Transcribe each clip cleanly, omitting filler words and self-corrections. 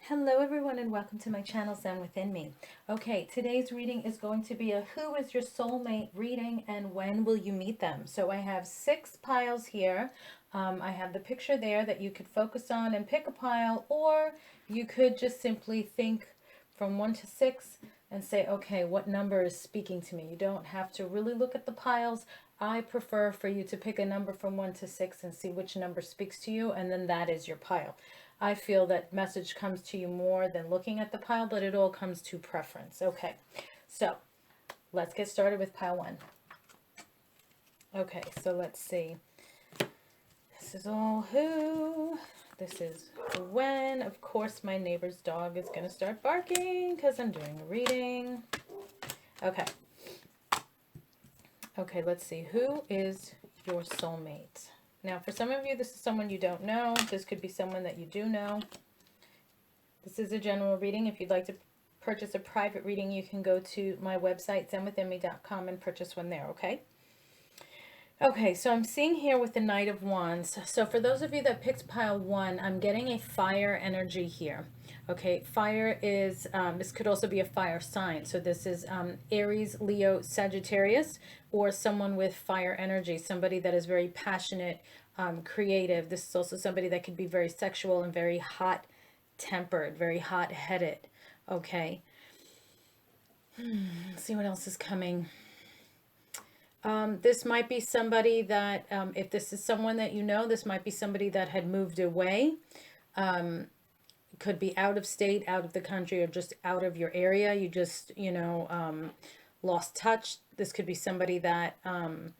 Hello everyone and welcome to my channel Zen Within Me. Okay, today's reading is going to be a who is your soulmate reading and when will you meet them. So I have 6 piles here. I have the picture there that you could focus on and pick a pile, or you could just simply think from 1 to 6 and say, okay, what number is speaking to me? You don't have to really look at the piles. I prefer for you to pick a number from 1 to 6 and see which number speaks to you, and then that is your pile. I feel that message comes to you more than looking at the pile, but it all comes to preference. Okay, so let's get started with pile 1. Okay, so let's see. This is all who. This is when. Of course, my neighbor's dog is going to start barking because I'm doing a reading. Okay. Okay, let's see. Who is your soulmate? Now, for some of you, this is someone you don't know. This could be someone that you do know. This is a general reading. If you'd like to purchase a private reading, you can go to my website, zenwithinme.com, and purchase one there, okay? Okay, so I'm seeing here with the Knight of Wands. So for those of you that picked pile 1, I'm getting a fire energy here. Okay, fire is, this could also be a fire sign. So this is Aries, Leo, Sagittarius, or someone with fire energy, somebody that is very passionate, creative. This is also somebody that could be very sexual and very hot-tempered, very hot-headed. Okay, let's see what else is coming. This might be somebody that, if this is someone that you know, this might be somebody that had moved away. Could be out of state, out of the country, or just out of your area. You just, lost touch. This could be somebody that, I'm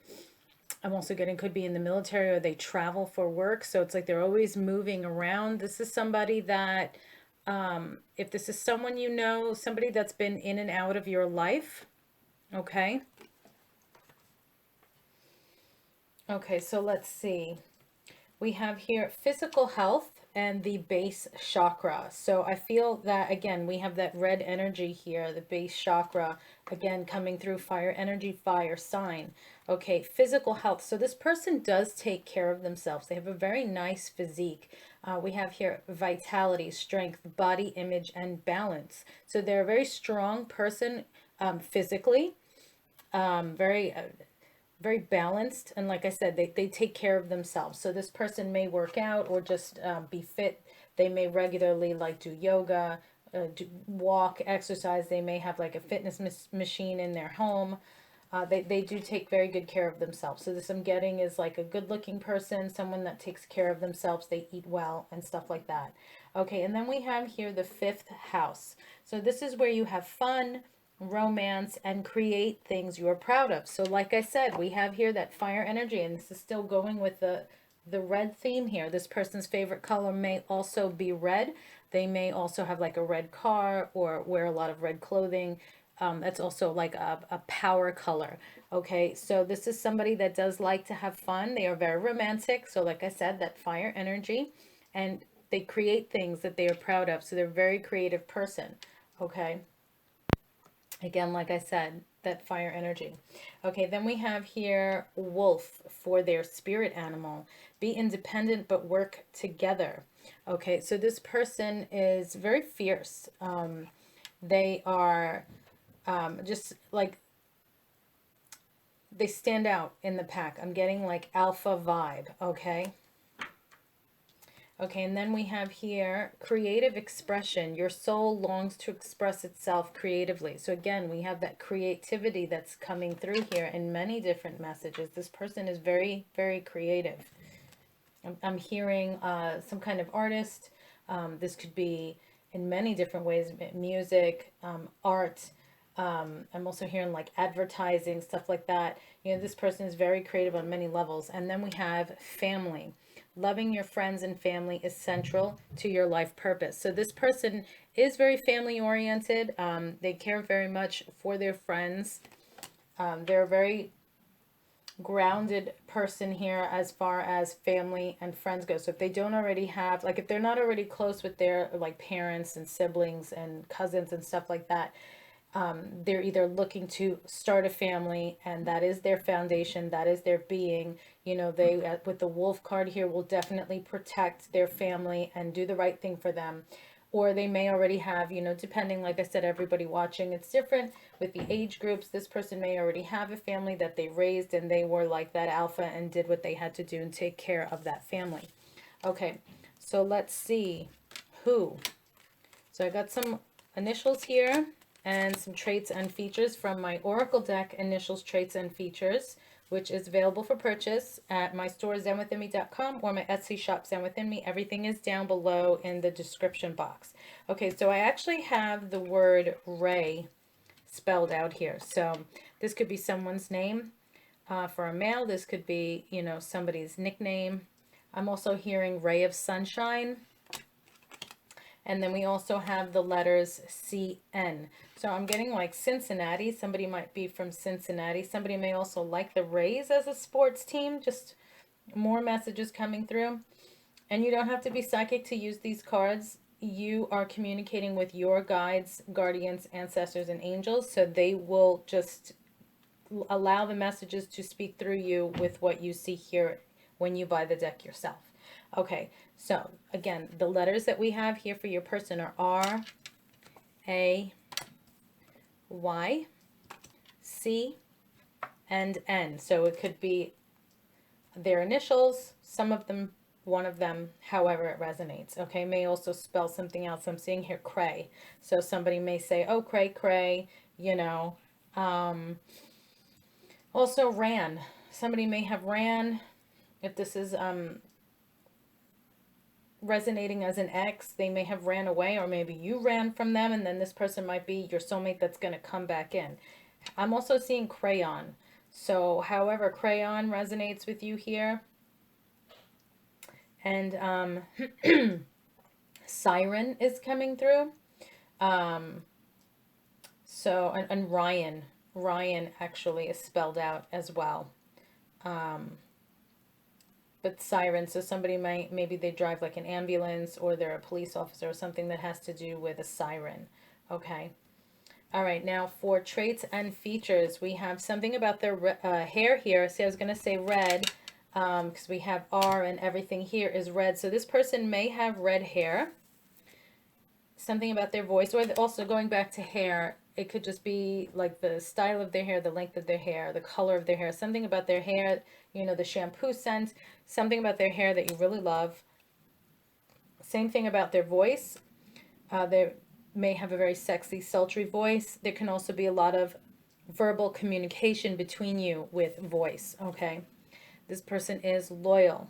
also getting could be in the military, or they travel for work. So it's like they're always moving around. This is somebody that, if this is someone you know, somebody that's been in and out of your life. Okay. Okay, so let's see. We have here physical health and the base chakra. So I feel that, again, we have that red energy here, the base chakra, again, coming through fire energy, fire sign. Okay, physical health. So this person does take care of themselves. They have a very nice physique. We have here vitality, strength, body image, and balance. So they're a very strong person physically, very balanced, and like I said, they take care of themselves. So this person may work out or just be fit. They may regularly like do yoga, walk, exercise. They may have like a fitness machine in their home. They do take very good care of themselves. So this I'm getting is like a good looking person, someone that takes care of themselves. They eat well and stuff like that. Okay, and then we have here the 5th house. So this is where you have fun, romance, and create things you're proud of. So like I said, we have here that fire energy, and this is still going with the red theme here. This person's favorite color may also be red. They may also have like a red car or wear a lot of red clothing. That's also like a power color. Okay, so this is somebody that does like to have fun. They are very romantic. So like I said, that fire energy, and they create things that they are proud of. So they're a very creative person. Okay. Again, like I said, that fire energy. Okay, then we have here wolf for their spirit animal. Be independent but work together. Okay, so this person is very fierce. They are just like, they stand out in the pack. I'm getting like alpha vibe, okay? Okay, and then we have here creative expression. Your soul longs to express itself creatively. So again, we have that creativity that's coming through here in many different messages. This person is very, very creative. I'm hearing some kind of artist. This could be in many different ways, music, art. I'm also hearing like advertising, stuff like that. This person is very creative on many levels. And then we have family. Loving your friends and family is central to your life purpose. So this person is very family oriented. They care very much for their friends. They're a very grounded person here as far as family and friends go. So if they don't already have, like if they're not already close with their like parents and siblings and cousins and stuff like that, they're either looking to start a family, and that is their foundation, that is their being. They with the wolf card here will definitely protect their family and do the right thing for them. or they may already have, you know, depending, like I said, everybody watching, it's different with the age groups. This person may already have a family that they raised and they were like that alpha and did what they had to do and take care of that family. Okay, so let's see who. So I got some initials here and some traits and features from my Oracle deck, Initials, Traits, and Features, which is available for purchase at my store, zenwithinme.com, or my Etsy shop, Zen Within Me. Everything is down below in the description box. Okay, so I actually have the word Ray spelled out here. So this could be someone's name for a male. This could be, you know, somebody's nickname. I'm also hearing Ray of Sunshine. And then we also have the letters CN. So I'm getting like Cincinnati. Somebody might be from Cincinnati. Somebody may also like the Rays as a sports team. Just more messages coming through. And you don't have to be psychic to use these cards. You are communicating with your guides, guardians, ancestors, and angels. So they will just allow the messages to speak through you with what you see here when you buy the deck yourself. Okay, so again, the letters that we have here for your person are R, A, Y, C, and N. So it could be their initials, some of them, one of them, however it resonates. Okay, may also spell something else. I'm seeing here cray. So somebody may say, oh, cray, cray, you know. Also ran. Somebody may have ran. If this is resonating as an ex, they may have ran away, or maybe you ran from them, and then this person might be your soulmate that's going to come back in. I'm also seeing crayon. So however crayon resonates with you here. And siren is coming through. So and Ryan actually is spelled out as well. But siren, so somebody might, maybe they drive like an ambulance, or they're a police officer, or something that has to do with a siren. Okay. All right, now for traits and features, we have something about their hair here. See, I was going to say red, because we have R and everything here is red. So this person may have red hair. Something about their voice, or also going back to hair, it could just be like the style of their hair, the length of their hair, the color of their hair, something about their hair, you know, the shampoo scent, something about their hair that you really love. Same thing about their voice. They may have a very sexy, sultry voice. There can also be a lot of verbal communication between you with voice, okay? This person is loyal.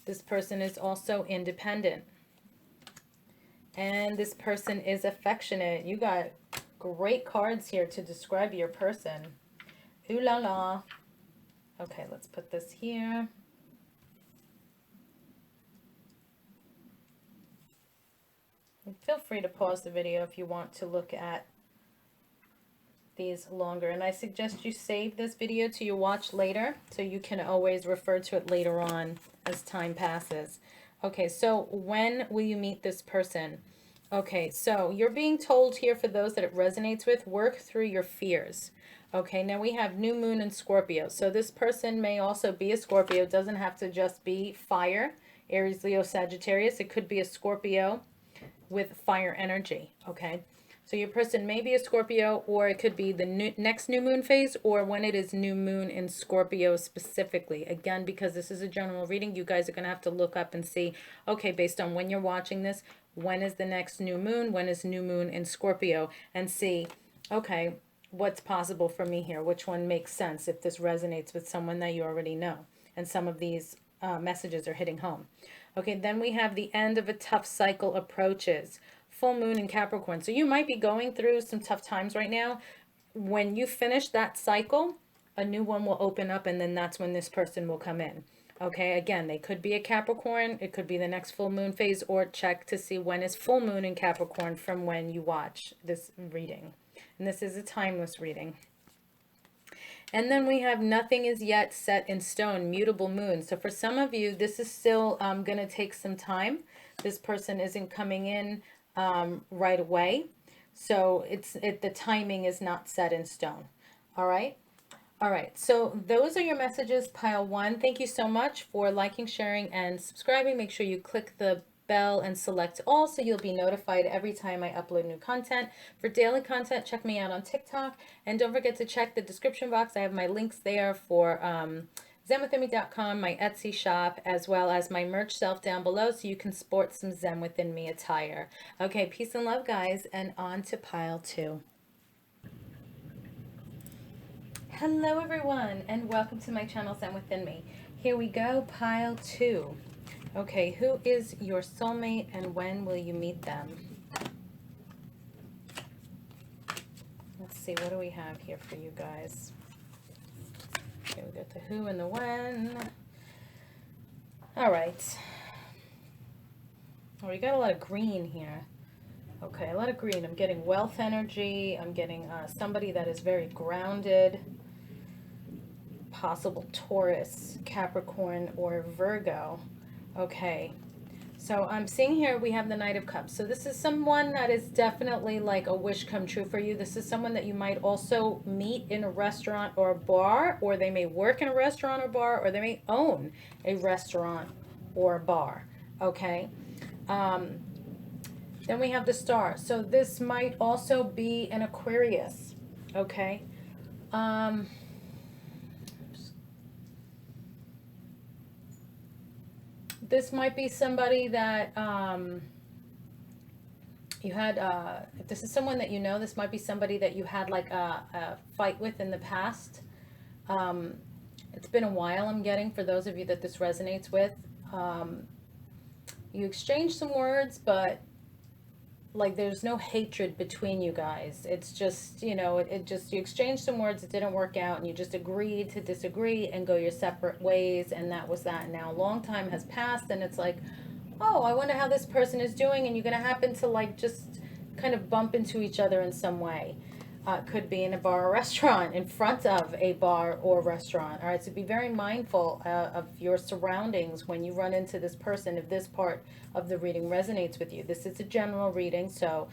This person is also independent. And this person is affectionate. You got great cards here to describe your person. Ooh la la. Okay, let's put this here. And feel free to pause the video if you want to look at these longer. And I suggest you save this video to your watch later, so you can always refer to it later on as time passes. Okay, so when will you meet this person? Okay, so you're being told here, for those that it resonates with, work through your fears. Okay, now we have new moon and Scorpio. So this person may also be a Scorpio. It doesn't have to just be fire, Aries, Leo, Sagittarius. It could be a Scorpio with fire energy, okay? So your person may be a Scorpio, or it could be the next new moon phase, or when it is new moon in Scorpio specifically. Again, because this is a general reading, you guys are going to have to look up and see, okay, based on when you're watching this, when is the next new moon, when is new moon in Scorpio, and see, okay, what's possible for me here, which one makes sense if this resonates with someone that you already know. And some of these messages are hitting home. Okay, then we have the end of a tough cycle approaches. Full moon in Capricorn. So you might be going through some tough times right now. When you finish that cycle, a new one will open up, and then that's when this person will come in. Okay, again, they could be a Capricorn. It could be the next full moon phase, or check to see when is full moon in Capricorn from when you watch this reading. And this is a timeless reading. And then we have nothing is yet set in stone, mutable moon. So for some of you, this is still going to take some time. This person isn't coming in right away. So the timing is not set in stone. All right. All right. So those are your messages, pile one. Thank you so much for liking, sharing, and subscribing. Make sure you click the bell and select all so you'll be notified every time I upload new content. For daily content, check me out on TikTok, and don't forget to check the description box. I have my links there for zenwithinme.com, my Etsy shop, as well as my merch shelf down below so you can sport some Zen Within Me attire. Okay, peace and love, guys, and on to pile 2. Hello everyone, and welcome to my channel Zen Within Me. Here we go, pile 2. Okay, who is your soulmate and when will you meet them? Let's see, what do we have here for you guys? Okay, we got the who and the when. All right. Oh, we got a lot of green here. Okay, a lot of green. I'm getting wealth energy. I'm getting somebody that is very grounded. Possible Taurus, Capricorn, or Virgo. Okay, so I'm seeing here we have the Knight of Cups. So this is someone that is definitely like a wish come true for you. This is someone that you might also meet in a restaurant or a bar, or they may work in a restaurant or bar, or they may own a restaurant or a bar. Okay. Then we have the Star. So this might also be an Aquarius. Okay. This might be somebody that you had, if this is someone that you know, this might be somebody that you had like a fight with in the past. It's been a while, I'm getting, for those of you that this resonates with. You exchanged some words, but like there's no hatred between you guys. It's just, you know, it just, you exchanged some words, it didn't work out, and you just agreed to disagree and go your separate ways, and that was that. Now a long time has passed, and it's like, oh, I wonder how this person is doing, and you're gonna happen to like just kind of bump into each other in some way. Could be in a bar or restaurant, in front of a bar or restaurant. All right, so be very mindful of your surroundings when you run into this person, if this part of the reading resonates with you. This is a general reading, so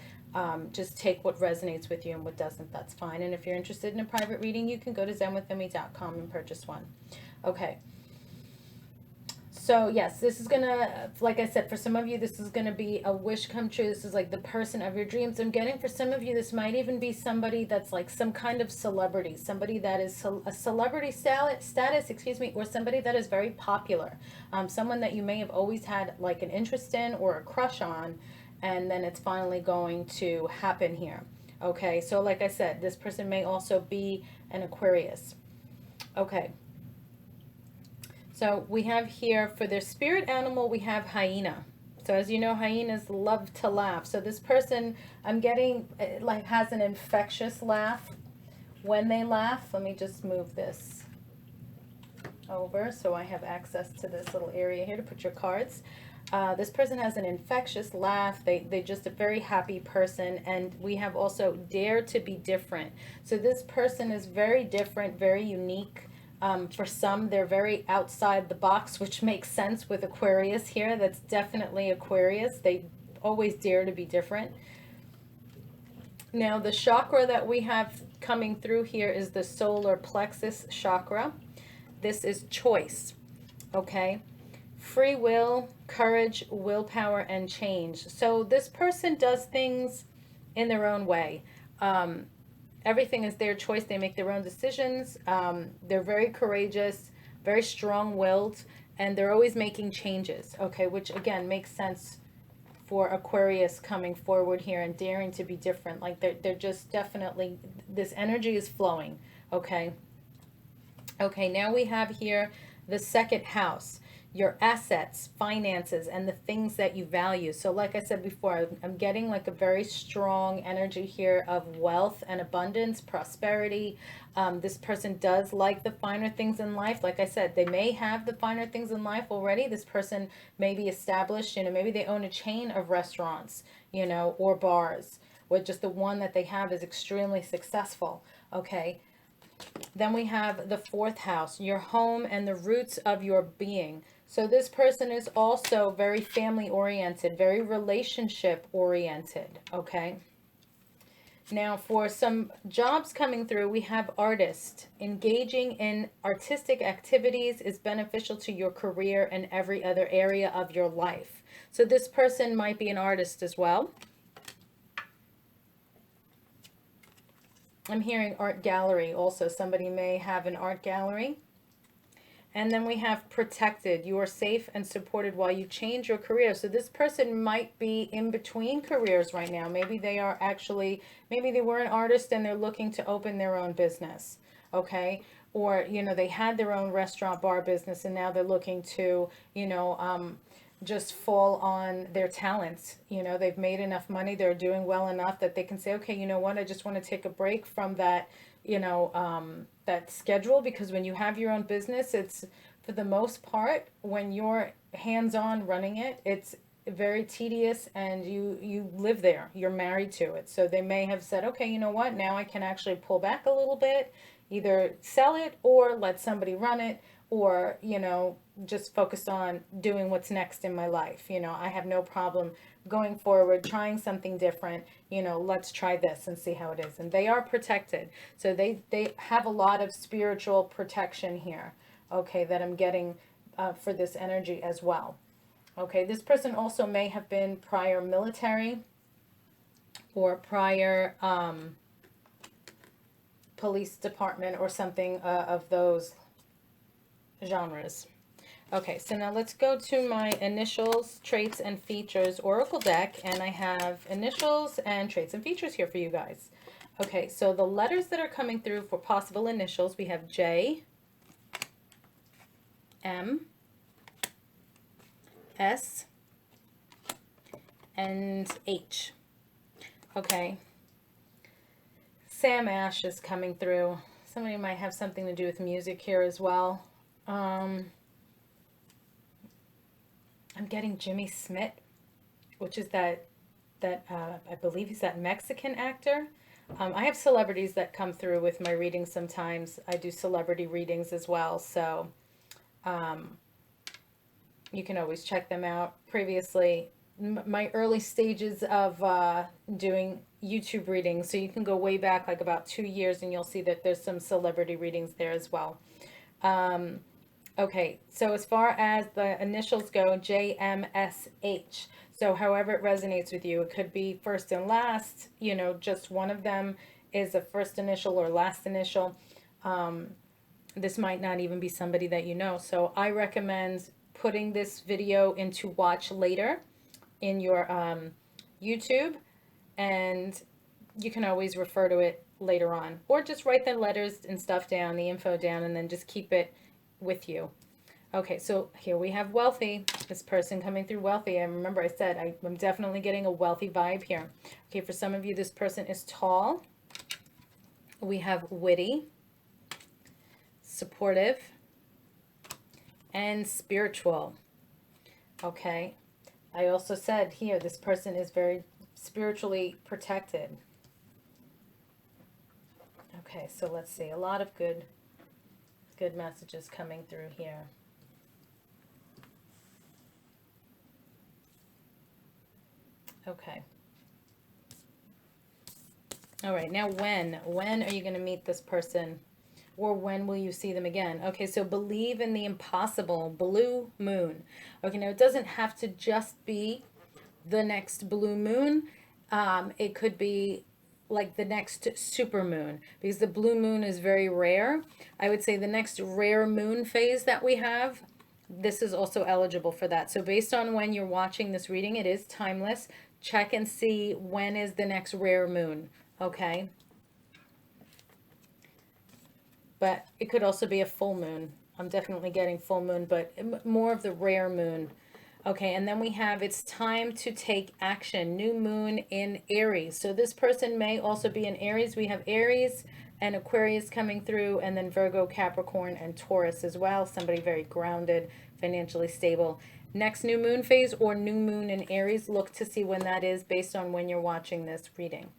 just take what resonates with you, and what doesn't, that's fine. And if you're interested in a private reading, you can go to zenwithinme.com and purchase one. Okay. So yes, this is gonna, like I said, for some of you, this is gonna be a wish come true. This is like the person of your dreams. I'm getting, for some of you, this might even be somebody that's like some kind of celebrity, somebody that is a celebrity status, excuse me, or somebody that is very popular. Someone that you may have always had like an interest in or a crush on, and then it's finally going to happen here. Okay, so like I said, this person may also be an Aquarius. Okay. So we have here, for their spirit animal, we have hyena. So as you know, hyenas love to laugh. So this person, I'm getting, like, has an infectious laugh when they laugh. Let me just move this over so I have access to this little area here to put your cards. This person has an infectious laugh. They're just a very happy person. And we have also dare to be different. So this person is very different, very unique. For some, they're very outside the box, which makes sense with Aquarius here. That's definitely Aquarius. They always dare to be different. Now, the chakra that we have coming through here is the solar plexus chakra. This is choice, okay? Free will, courage, willpower, and change. So this person does things in their own way. Everything is their choice. They make their own decisions. They're very courageous, very strong-willed, and they're always making changes, okay, which, again, makes sense for Aquarius coming forward here and daring to be different. Like, they're just definitely, this energy is flowing, okay? Okay, now we have here the second house. Your assets, finances, and the things that you value. So like I said before, I'm getting like a very strong energy here of wealth and abundance, prosperity. This person does like the finer things in life. Like I said, they may have the finer things in life already. This person may be established, you know, maybe they own a chain of restaurants, you know, or bars, where just the one that they have is extremely successful, okay? Then we have the fourth house, your home and the roots of your being. So this person is also very family oriented, very relationship oriented, okay? Now for some jobs coming through, we have artist. Engaging in artistic activities is beneficial to your career and every other area of your life. So this person might be an artist as well. I'm hearing art gallery also. Somebody may have an art gallery. And then we have protected. You are safe and supported while you change your career. So this person might be in between careers right now. Maybe they are actually, maybe they were an artist and they're looking to open their own business. Okay. Or, you know, they had their own restaurant bar business and now they're looking to, you know, just fall on their talents. You know, they've made enough money, they're doing well enough that they can say, okay, you know what, I just want to take a break from that, you know, that schedule, because when you have your own business, it's, for the most part, when you're hands-on running it, it's very tedious and you live there, you're married to it. So they may have said, okay, you know what, now I can actually pull back a little bit, either sell it or let somebody run it, or, you know, just focus on doing what's next in my life. You know, I have no problem going forward, trying something different. You know, let's try this and see how it is. And they are protected. So they have a lot of spiritual protection here, okay, that I'm getting for this energy as well. Okay, this person also may have been prior military or prior police department or something of those genres. Okay, so now let's go to my initials, traits, and features oracle deck, and I have initials and traits and features here for you guys. Okay, so the letters that are coming through for possible initials, we have J, M, S, and H. Okay, Sam Ash is coming through. Somebody might have something to do with music here as well. I'm getting Jimmy Smith, which is that I believe he's that Mexican actor. I have celebrities that come through with my readings sometimes. I do celebrity readings as well, so you can always check them out. Previously, my early stages of doing YouTube readings, so you can go way back, like about 2 years, and you'll see that there's some celebrity readings there as well. Okay, so as far as the initials go, JMSH. So however it resonates with you, it could be first and last, you know, just one of them is a first initial or last initial. This might not even be somebody that you know. So I recommend putting this video into watch later in your YouTube, and you can always refer to it later on, or just write the letters and stuff down, the info down, and then just keep it with you. Okay, so here we have wealthy. This person coming through wealthy. And remember I said I'm definitely getting a wealthy vibe here. Okay, for some of you, this person is tall. We have witty, supportive, and spiritual. Okay, I also said here this person is very spiritually protected. Okay, so let's see, a lot of good messages coming through here. Okay. All right, now when are you going to meet this person, or when will you see them again? Okay, so believe in the impossible, blue moon. Okay, now it doesn't have to just be the next blue moon. It could be like the next super moon, because the blue moon is very rare. I would say the next rare moon phase that we have, this is also eligible for that. So based on when you're watching this reading, it is timeless. Check and see when is the next rare moon, okay? But it could also be a full moon. I'm definitely getting full moon, but more of the rare moon. Okay, and then we have it's time to take action. New moon in Aries. So this person may also be in Aries. We have Aries and Aquarius coming through, and then Virgo, Capricorn, and Taurus as well. Somebody very grounded, financially stable. Next new moon phase or new moon in Aries, look to see when that is based on when you're watching this reading.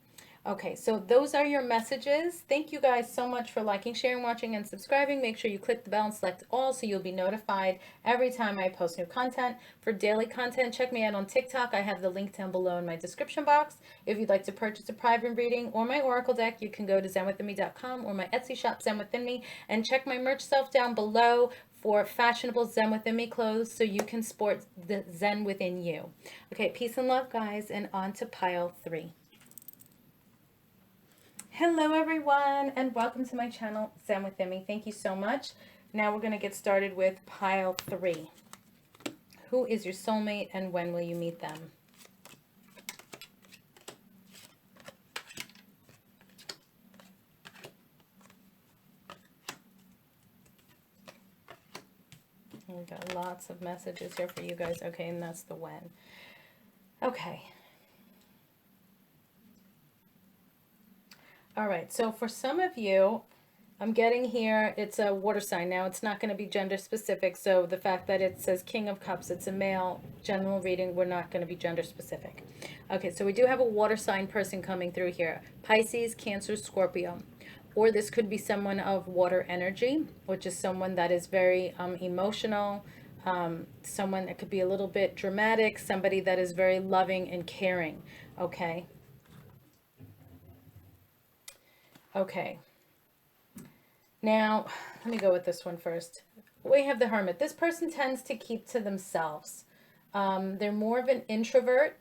Okay, so those are your messages. Thank you guys so much for liking, sharing, watching, and subscribing. Make sure you click the bell and select all so you'll be notified every time I post new content. For daily content, check me out on TikTok. I have the link down below in my description box. If you'd like to purchase a private reading or my oracle deck, you can go to zenwithinme.com or my Etsy shop, Zen Within Me, and check my merch shelf down below for fashionable Zen Within Me clothes so you can sport the Zen within you. Okay, peace and love, guys, and on to pile 3. Hello, everyone, and welcome to my channel, Zen Within Me. Thank you so much. Now we're going to get started with pile 3. Who is your soulmate and when will you meet them? We got lots of messages here for you guys. Okay, and that's the when. Okay. All right, so for some of you, I'm getting here, it's a water sign. Now, it's not going to be gender specific, so the fact that it says King of Cups, it's a male general reading, we're not going to be gender specific. Okay, so we do have a water sign person coming through here. Pisces, Cancer, Scorpio. Or this could be someone of water energy, which is someone that is very emotional, someone that could be a little bit dramatic, somebody that is very loving and caring. Okay. Okay. Now, let me go with this one first. We have the Hermit. This person tends to keep to themselves. They're more of an introvert.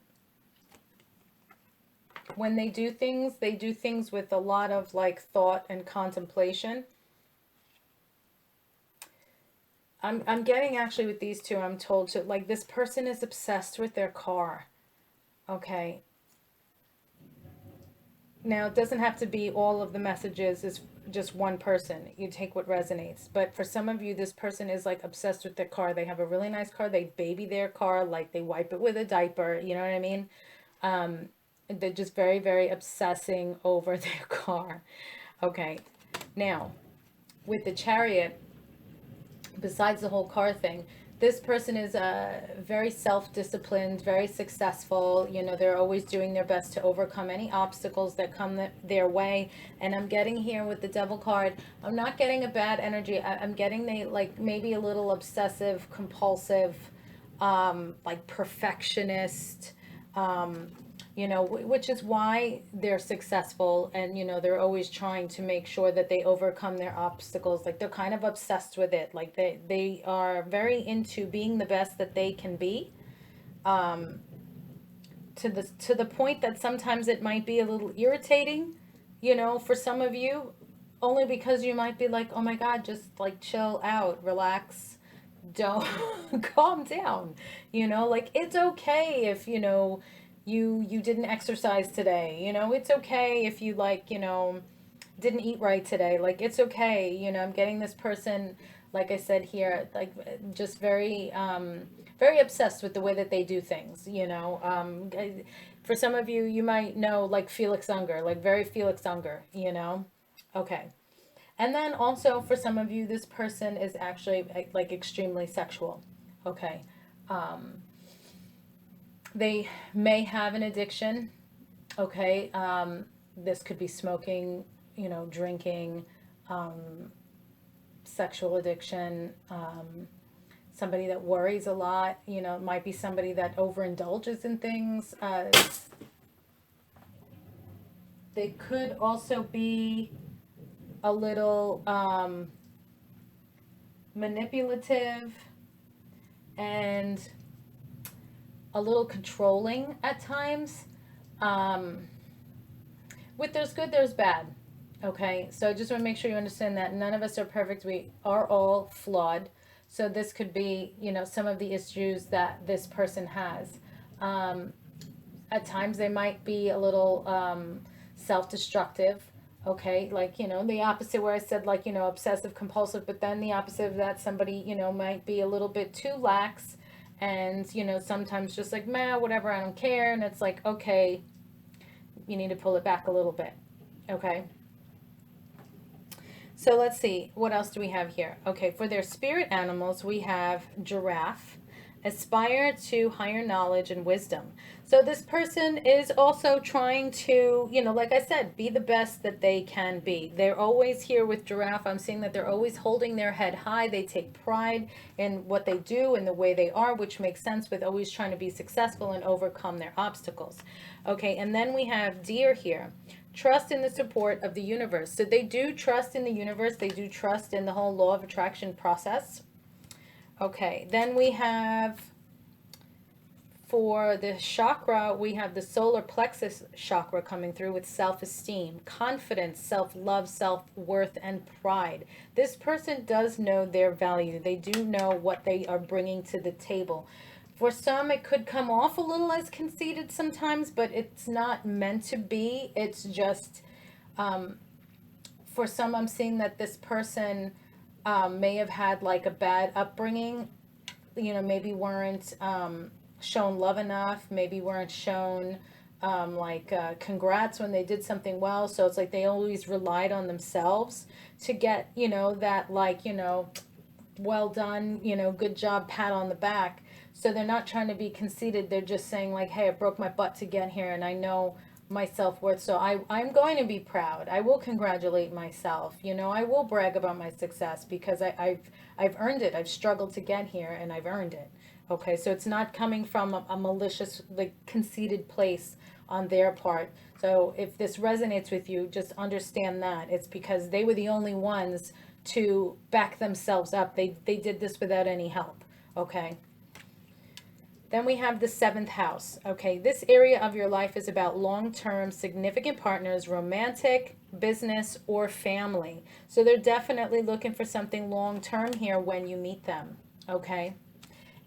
When they do things with a lot of like thought and contemplation. I'm getting actually with these two, I'm told to, like, this person is obsessed with their car. Okay. Now, it doesn't have to be all of the messages is just one person. You take what resonates. But for some of you, this person is like obsessed with their car. They have a really nice car. They baby their car, like they wipe it with a diaper. You know what I mean? They're just very, very obsessing over their car. Okay. Now, with the Chariot, besides the whole car thing, this person is very self-disciplined, very successful. You know, they're always doing their best to overcome any obstacles that come their way. And I'm getting here with the Devil card, I'm not getting a bad energy. I'm getting they like maybe a little obsessive, compulsive, like perfectionist, you know, which is why they're successful. And, you know, they're always trying to make sure that they overcome their obstacles. Like they're kind of obsessed with it. Like they are very into being the best that they can be. To the point that sometimes it might be a little irritating, you know, for some of you, only because you might be like, oh my God, just like chill out, relax, don't calm down, you know, like it's okay if, you know, you didn't exercise today, you know, it's okay if you like, you know, didn't eat right today, like it's okay, you know. I'm getting this person, like I said here, like just very very obsessed with the way that they do things, you know. For some of you, you might know like Felix Unger, like very Felix Unger, you know. Okay. And then also for some of you, this person is actually like extremely sexual. Okay. They may have an addiction. Okay. This could be smoking, you know, drinking, sexual addiction, somebody that worries a lot, you know, it might be somebody that overindulges in things. They could also be a little manipulative and a little controlling at times. With there's good, there's bad. Okay, so I just want to make sure you understand that none of us are perfect. We are all flawed. So this could be, you know, some of the issues that this person has. At times they might be a little self-destructive. Okay, like, you know, the opposite where I said like, you know, obsessive compulsive, but then the opposite of that, somebody, you know, might be a little bit too lax and, you know, sometimes just like, meh, whatever, I don't care. And it's like, okay, you need to pull it back a little bit. Okay. So let's see, what else do we have here? Okay, for their spirit animals, we have giraffe, aspire to higher knowledge and wisdom. So this person is also trying to, you know, like I said, be the best that they can be. They're always here with giraffe. I'm seeing that they're always holding their head high. They take pride in what they do and the way they are, which makes sense with always trying to be successful and overcome their obstacles. Okay, and then we have deer here. Trust in the support of the universe. So they do trust in the universe. They do trust in the whole law of attraction process. Okay, then we have, for the chakra, we have the solar plexus chakra coming through with self-esteem, confidence, self-love, self-worth, and pride. This person does know their value. They do know what they are bringing to the table. For some, it could come off a little as conceited sometimes, but it's not meant to be. It's just, for some, I'm seeing that this person may have had like a bad upbringing, maybe weren't shown love enough, maybe weren't shown congrats when they did something well. So it's like they always relied on themselves to get, that well done, good job, pat on the back. So they're not trying to be conceited. They're just saying like, hey, I broke my butt to get here and I know my self-worth. So I'm going to be proud. I will congratulate myself. I will brag about my success because I've earned it. I've struggled to get here and I've earned it. Okay, so it's not coming from a malicious, like conceited place on their part. So if this resonates with you, just understand that it's because they were the only ones to back themselves up. They did this without any help. Okay. Then we have the seventh house. Okay, this area of your life is about long-term significant partners, romantic, business, or family. So they're definitely looking for something long-term here when you meet them. Okay.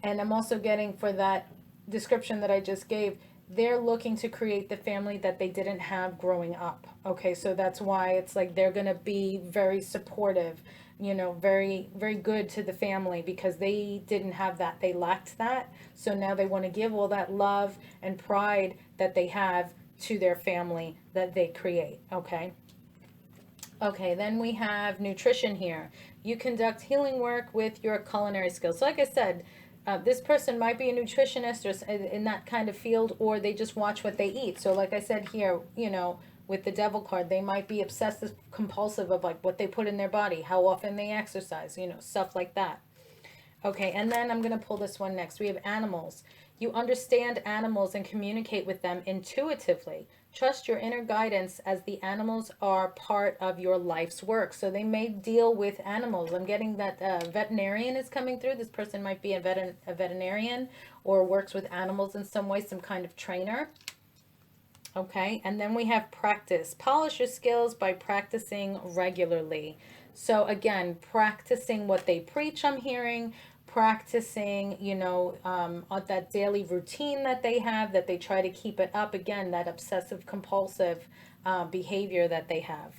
And I'm also getting, for that description that I just gave, they're looking to create the family that they didn't have growing up. Okay, so that's why it's like they're going to be very supportive, very, very good to the family because they didn't have that. They lacked that. So now they want to give all that love and pride that they have to their family that they create. Okay. Okay, then we have nutrition here. You conduct healing work with your culinary skills. So like I said, this person might be a nutritionist or in that kind of field, or they just watch what they eat. So like I said here, with the devil card, they might be obsessive compulsive of like what they put in their body, how often they exercise, stuff like that. Okay, and then I'm going to pull this one next. We have animals. You understand animals and communicate with them intuitively. Trust your inner guidance as the animals are part of your life's work. So they may deal with animals. I'm getting that veterinarian is coming through. This person might be a veterinarian or works with animals in some way, some kind of trainer. Okay, and then we have practice. Polish your skills by practicing regularly. So again, practicing what they preach, I'm hearing, practicing, on that daily routine that they have, that they try to keep it up. Again, that obsessive compulsive behavior that they have.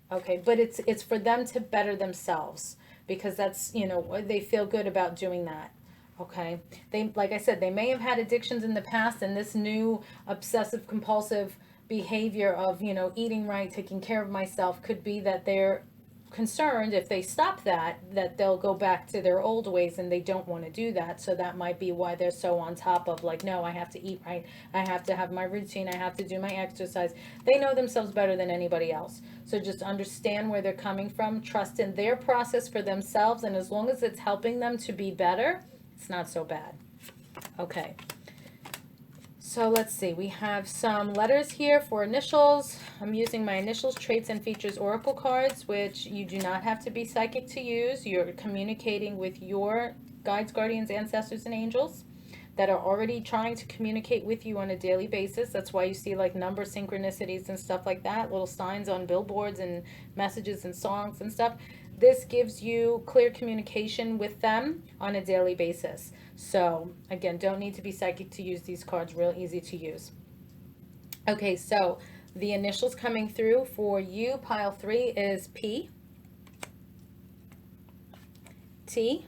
Okay, but it's for them to better themselves because that's, they feel good about doing that. Okay, they, like I said, they may have had addictions in the past, and this new obsessive compulsive behavior of, eating right, taking care of myself, could be that they're concerned if they stop that they'll go back to their old ways, and they don't want to do that. So that might be why they're so on top of like, no, I have to eat right, I have to have my routine, I have to do my exercise. They know themselves better than anybody else. So just understand where they're coming from, trust in their process for themselves, and as long as it's helping them to be better, it's not so bad. Okay. So let's see, we have some letters here for initials. I'm using my initials, traits, and features oracle cards, which you do not have to be psychic to use. You're communicating with your guides, guardians, ancestors, and angels that are already trying to communicate with you on a daily basis. That's why you see like number synchronicities and stuff like that, little signs on billboards and messages and songs and stuff. This gives you clear communication with them on a daily basis. So again, don't need to be psychic to use these cards, real easy to use. Okay, so the initials coming through for you, pile 3, is P, T,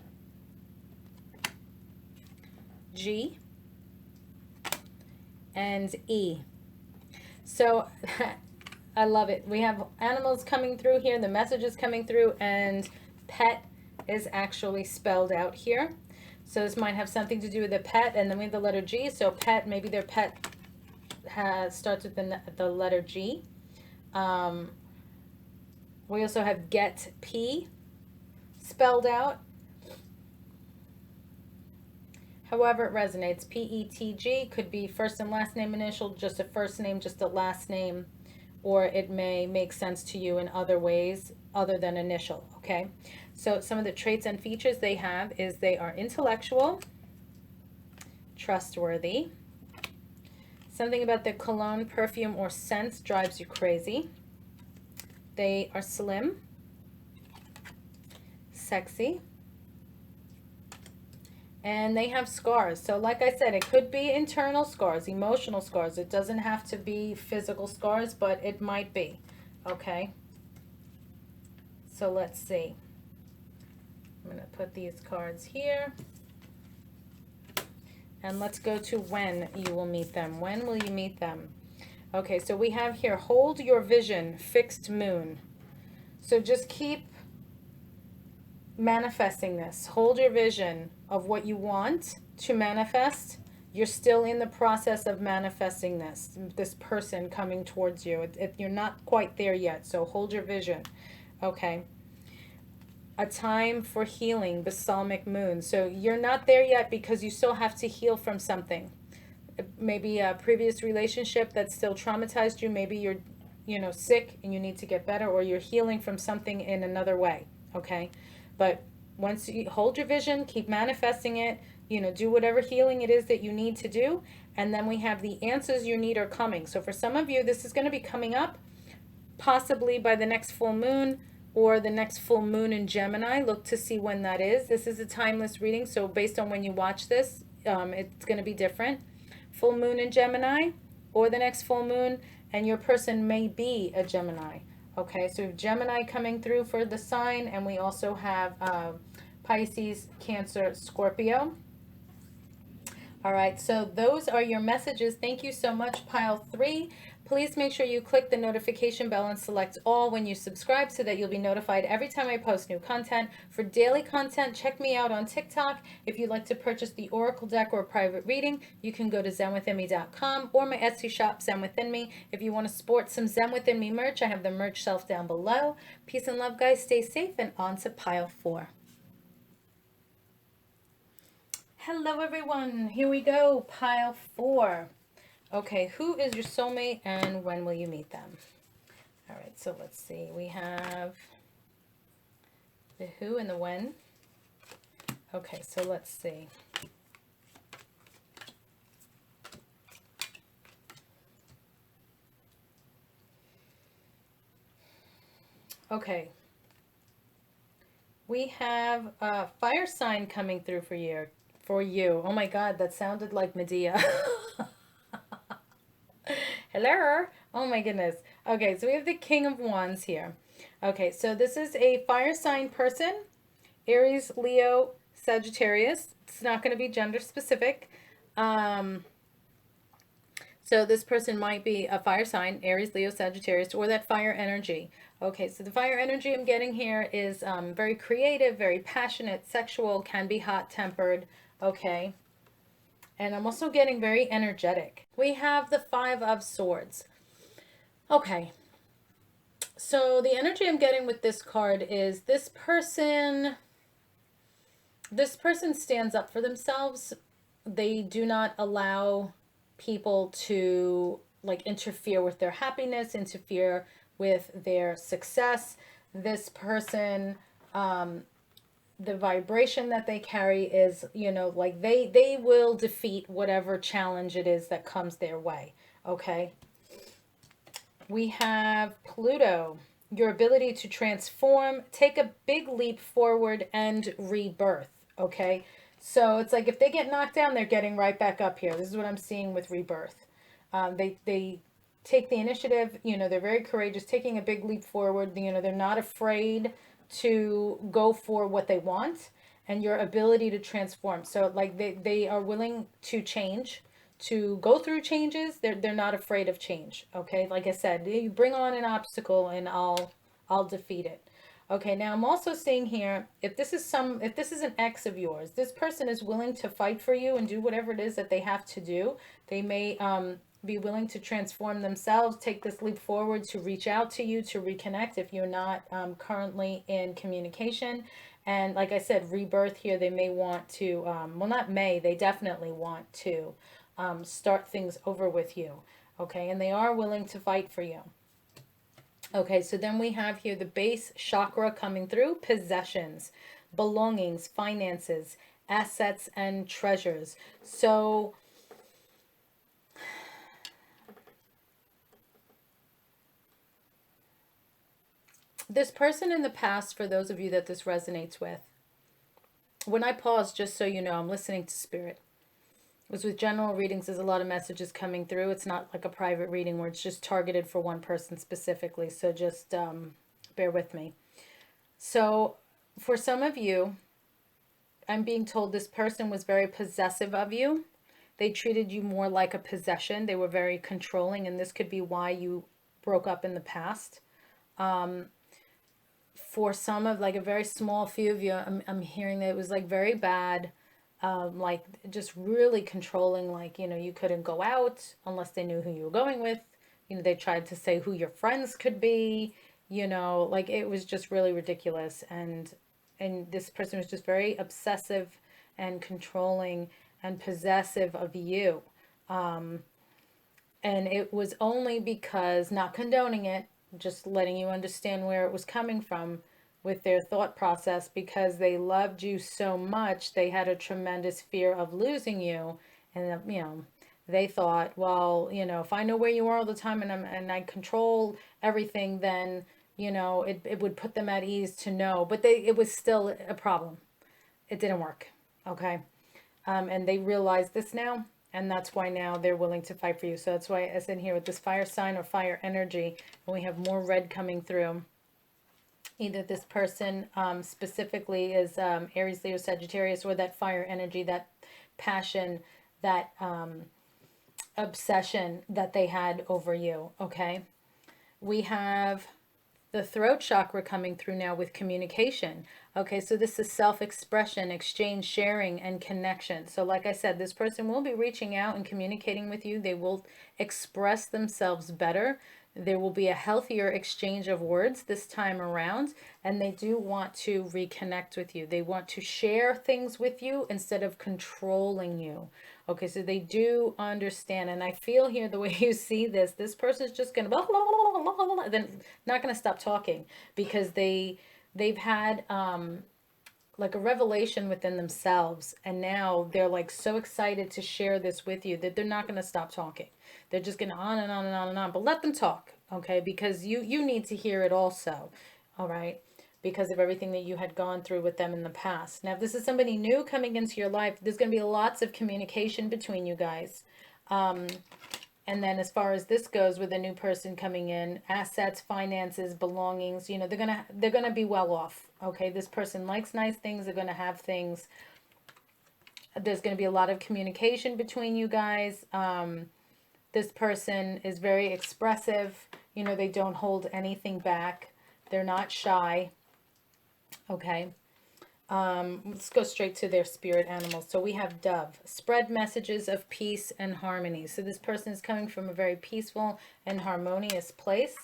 G, and E. So I love it. We have animals coming through here, the messages coming through, and pet is actually spelled out here. So this might have something to do with a pet, and then we have the letter G. So pet, maybe their pet starts with the letter G. We also have get P spelled out. However it resonates, P-E-T-G could be first and last name initial, just a first name, just a last name, or it may make sense to you in other ways other than initial, okay? So some of the traits and features they have is they are intellectual, trustworthy. Something about their cologne, perfume, or scent drives you crazy. They are slim, sexy, and they have scars. So like I said, it could be internal scars, emotional scars. It doesn't have to be physical scars, but it might be, okay? So let's see. I'm going to put these cards here. And let's go to when you will meet them. When will you meet them? Okay, so we have here, hold your vision, fixed moon. So just keep manifesting this. Hold your vision of what you want to manifest. You're still in the process of manifesting this person coming towards you. You're not quite there yet, so hold your vision. Okay. A time for healing, balsamic moon. So you're not there yet because you still have to heal from something. Maybe a previous relationship that still traumatized you. Maybe you're, sick and you need to get better, or you're healing from something in another way. Okay. But once you hold your vision, keep manifesting it, do whatever healing it is that you need to do. And then we have the answers you need are coming. So for some of you, this is going to be coming up possibly by the next full moon or the next full moon in Gemini. Look to see when that is. This is a timeless reading, so based on when you watch this, it's going to be different. Full moon in Gemini or the next full moon, and your person may be a Gemini. Okay, so we have Gemini coming through for the sign, and we also have Pisces, Cancer, Scorpio. All right, so those are your messages. Thank you so much, pile 3. Please make sure you click the notification bell and select all when you subscribe so that you'll be notified every time I post new content. For daily content, check me out on TikTok. If you'd like to purchase the Oracle deck or a private reading, you can go to zenwithinme.com or my Etsy shop, Zen Within Me. If you want to sport some Zen Within Me merch, I have the merch shelf down below. Peace and love, guys. Stay safe, and on to pile 4. Hello, everyone. Here we go. Pile 4. Okay, who is your soulmate and when will you meet them? All right, so let's see. We have the who and the when. Okay, so let's see. Okay. We have a fire sign coming through for you. Oh my God, that sounded like Medea. Hello. Oh my goodness. Okay, so we have the King of Wands here. Okay, so this is a fire sign person. Aries, Leo, Sagittarius. It's not going to be gender specific. So this person might be a fire sign, Aries, Leo, Sagittarius, or that fire energy. Okay, so the fire energy I'm getting here is very creative, very passionate, sexual, can be hot-tempered. Okay. And I'm also getting very energetic. We have the 5 of Swords. Okay. So the energy I'm getting with this card is this person stands up for themselves. They do not allow people to interfere with their happiness, interfere with their success. This person, the vibration that they carry is, they will defeat whatever challenge it is that comes their way. Okay. We have Pluto, your ability to transform, take a big leap forward, and rebirth. Okay. So it's like if they get knocked down, they're getting right back up here. This is what I'm seeing with rebirth. They take the initiative, they're very courageous, taking a big leap forward. They're not afraid to go for what they want, and your ability to transform. So they are willing to change, to go through changes. They're not afraid of change. Okay. Like I said, you bring on an obstacle and I'll defeat it. Okay, now I'm also seeing here, if this is an ex of yours, this person is willing to fight for you and do whatever it is that they have to do. They may be willing to transform themselves, take this leap forward to reach out to you, to reconnect if you're not currently in communication. And like I said, rebirth here, they may want to, they definitely want to start things over with you. Okay, and they are willing to fight for you. Okay, so then we have here the base chakra coming through, possessions, belongings, finances, assets, and treasures. So this person in the past, for those of you that this resonates with, when I pause, just so you know, I'm listening to spirit. Was with general readings, there's a lot of messages coming through. It's not like a private reading where it's just targeted for one person specifically. So just bear with me. So for some of you, I'm being told this person was very possessive of you. They treated you more like a possession. They were very controlling, and this could be why you broke up in the past. For some of like a very small few of you, I'm hearing that it was like very bad, like just really controlling. Like, you couldn't go out unless they knew who you were going with. They tried to say who your friends could be. Like it was just really ridiculous. And this person was just very obsessive and controlling and possessive of you. And it was only because, not condoning it, just letting you understand where it was coming from with their thought process, because they loved you so much, they had a tremendous fear of losing you. And, they thought, well, if I know where you are all the time and I control everything, then, it would put them at ease to know. But it was still a problem. It didn't work. Okay. And they realize this now, and that's why now they're willing to fight for you. So that's why I said here with this fire sign or fire energy, and we have more red coming through. Either this person specifically is Aries, Leo, Sagittarius, or that fire energy, that passion, that obsession that they had over you. Okay, we have the throat chakra coming through now with communication. Okay, so this is self-expression, exchange, sharing, and connection. So like I said, this person will be reaching out and communicating with you. They will express themselves better. There will be a healthier exchange of words this time around, and they do want to reconnect with you. They want to share things with you instead of controlling you. Okay, so they do understand, and I feel here the way you see this person is just gonna blah, blah, blah, blah, blah, blah, then not gonna stop talking, because they've had like a revelation within themselves, and now they're like so excited to share this with you that they're not gonna stop talking. They're just gonna on and on and on and on. But let them talk, okay? Because you need to hear it also, all right? Because of everything that you had gone through with them in the past. Now, if this is somebody new coming into your life, there's going to be lots of communication between you guys. And then as far as this goes, with a new person coming in, assets, finances, belongings, they're gonna be well off. Okay, this person likes nice things. They're gonna have things. There's gonna be a lot of communication between you guys. This person is very expressive. They don't hold anything back. They're not shy. Okay. Let's go straight to their spirit animals. So we have dove. Spread messages of peace and harmony. So this person is coming from a very peaceful and harmonious place.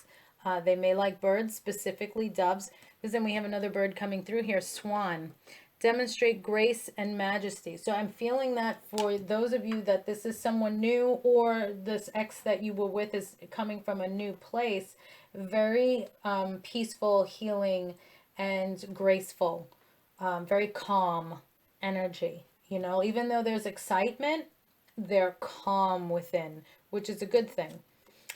They may like birds, specifically doves, because then we have another bird coming through here, swan. Demonstrate grace and majesty. So I'm feeling that for those of you that this is someone new, or this ex that you were with is coming from a new place, very peaceful, healing, and graceful. Very calm energy. Even though there's excitement, they're calm within, which is a good thing.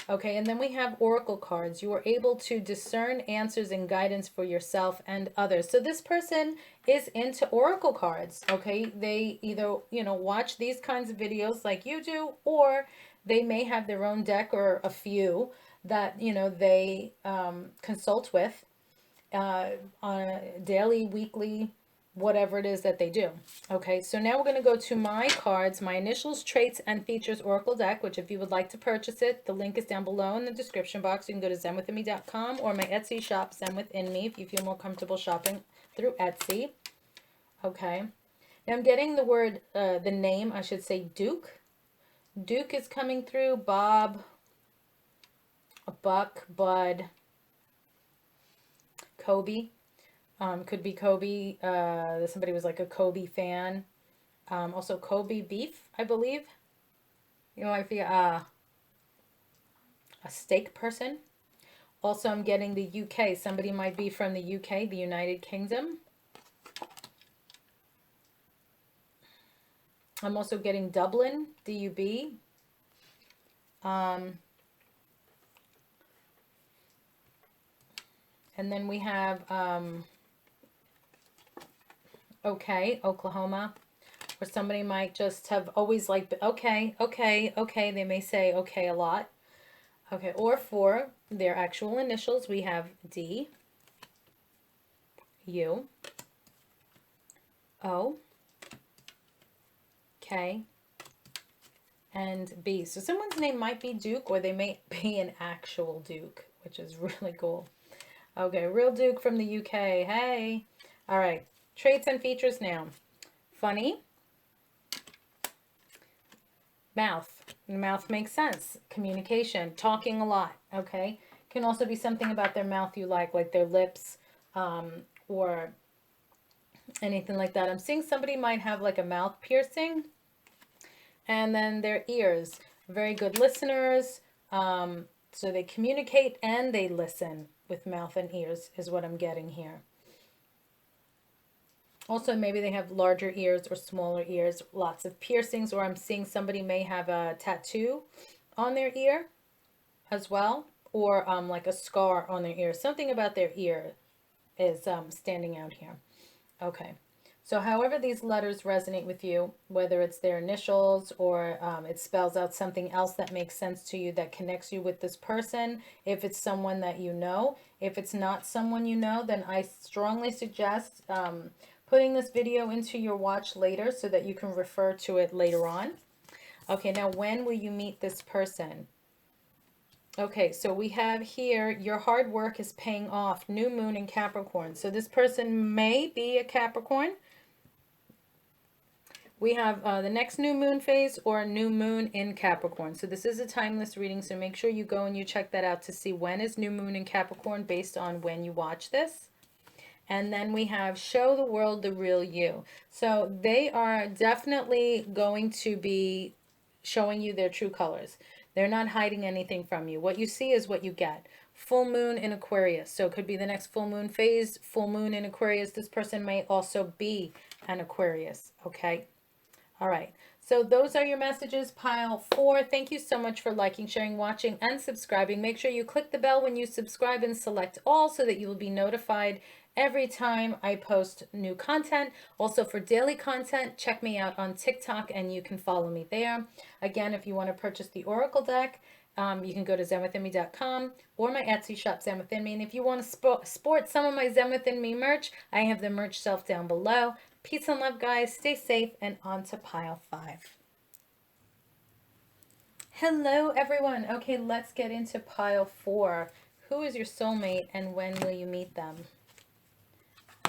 Okay, and then we have oracle cards. You are able to discern answers and guidance for yourself and others. So this person is into oracle cards. Okay, they either, watch these kinds of videos like you do, or they may have their own deck or a few that, they consult with on a daily, weekly, whatever it is that they do. Okay, so now we're going to go to my cards, my initials, traits, and features oracle deck, which if you would like to purchase it, the link is down below in the description box. You can go to zenwithinme.com or my Etsy shop, Zen Within Me, if you feel more comfortable shopping through Etsy. Okay, now I'm getting the word, the name, I should say, Duke. Duke is coming through. Bob, Buck, Bud, Kobe. Could be Kobe. Somebody was like a Kobe fan. Also Kobe beef, I believe. I feel a steak person. Also, I'm getting the UK. Somebody might be from the UK, the United Kingdom. I'm also getting Dublin, DUB. And then we have, okay, Oklahoma. Or somebody might just have always like, okay, okay, okay. They may say okay a lot. Okay, or for their actual initials, we have D, U, O, K, and B. So someone's name might be Duke, or they may be an actual Duke, which is really cool. Okay, real Duke from the UK. Hey. All right, traits and features now. Funny. Mouth. Mouth makes sense. Communication. Talking a lot. Okay. Can also be something about their mouth you like their lips, or anything like that. I'm seeing somebody might have like a mouth piercing. And then their ears. Very good listeners. So they communicate and they listen with mouth and ears is what I'm getting here. Also, maybe they have larger ears or smaller ears, lots of piercings, or I'm seeing somebody may have a tattoo on their ear as well, or like a scar on their ear. Something about their ear is standing out here. Okay. So however these letters resonate with you, whether it's their initials or it spells out something else that makes sense to you, that connects you with this person, if it's someone that you know. If it's not someone you know, then I strongly suggest putting this video into your watch later so that you can refer to it later on. Okay, now when will you meet this person? Okay, so we have here, your hard work is paying off, new moon in Capricorn. So this person may be a Capricorn. We have the next new moon phase or new moon in Capricorn. So this is a timeless reading, so make sure you go and you check that out to see when is new moon in Capricorn based on when you watch this. And then we have show the world the real you. So they are definitely going to be showing you their true colors. They're not hiding anything from you. What you see is what you get. Full moon in Aquarius. So it could be the next full moon phase, full moon in Aquarius. This person may also be an Aquarius, okay? All right. So those are your messages, pile 4. Thank you so much for liking, sharing, watching, and subscribing. Make sure you click the bell when you subscribe and select all so that you will be notified every time I post new content. Also for daily content, check me out on TikTok and you can follow me there. Again, if you want to purchase the Oracle deck, you can go to zenwithinme.com or my Etsy shop, Zen Within Me. And if you want to sport some of my Zen Within Me merch, I have the merch shelf down below. Peace and love, guys. Stay safe, and on to pile 5. Hello, everyone. Okay, let's get into pile 4. Who is your soulmate, and when will you meet them?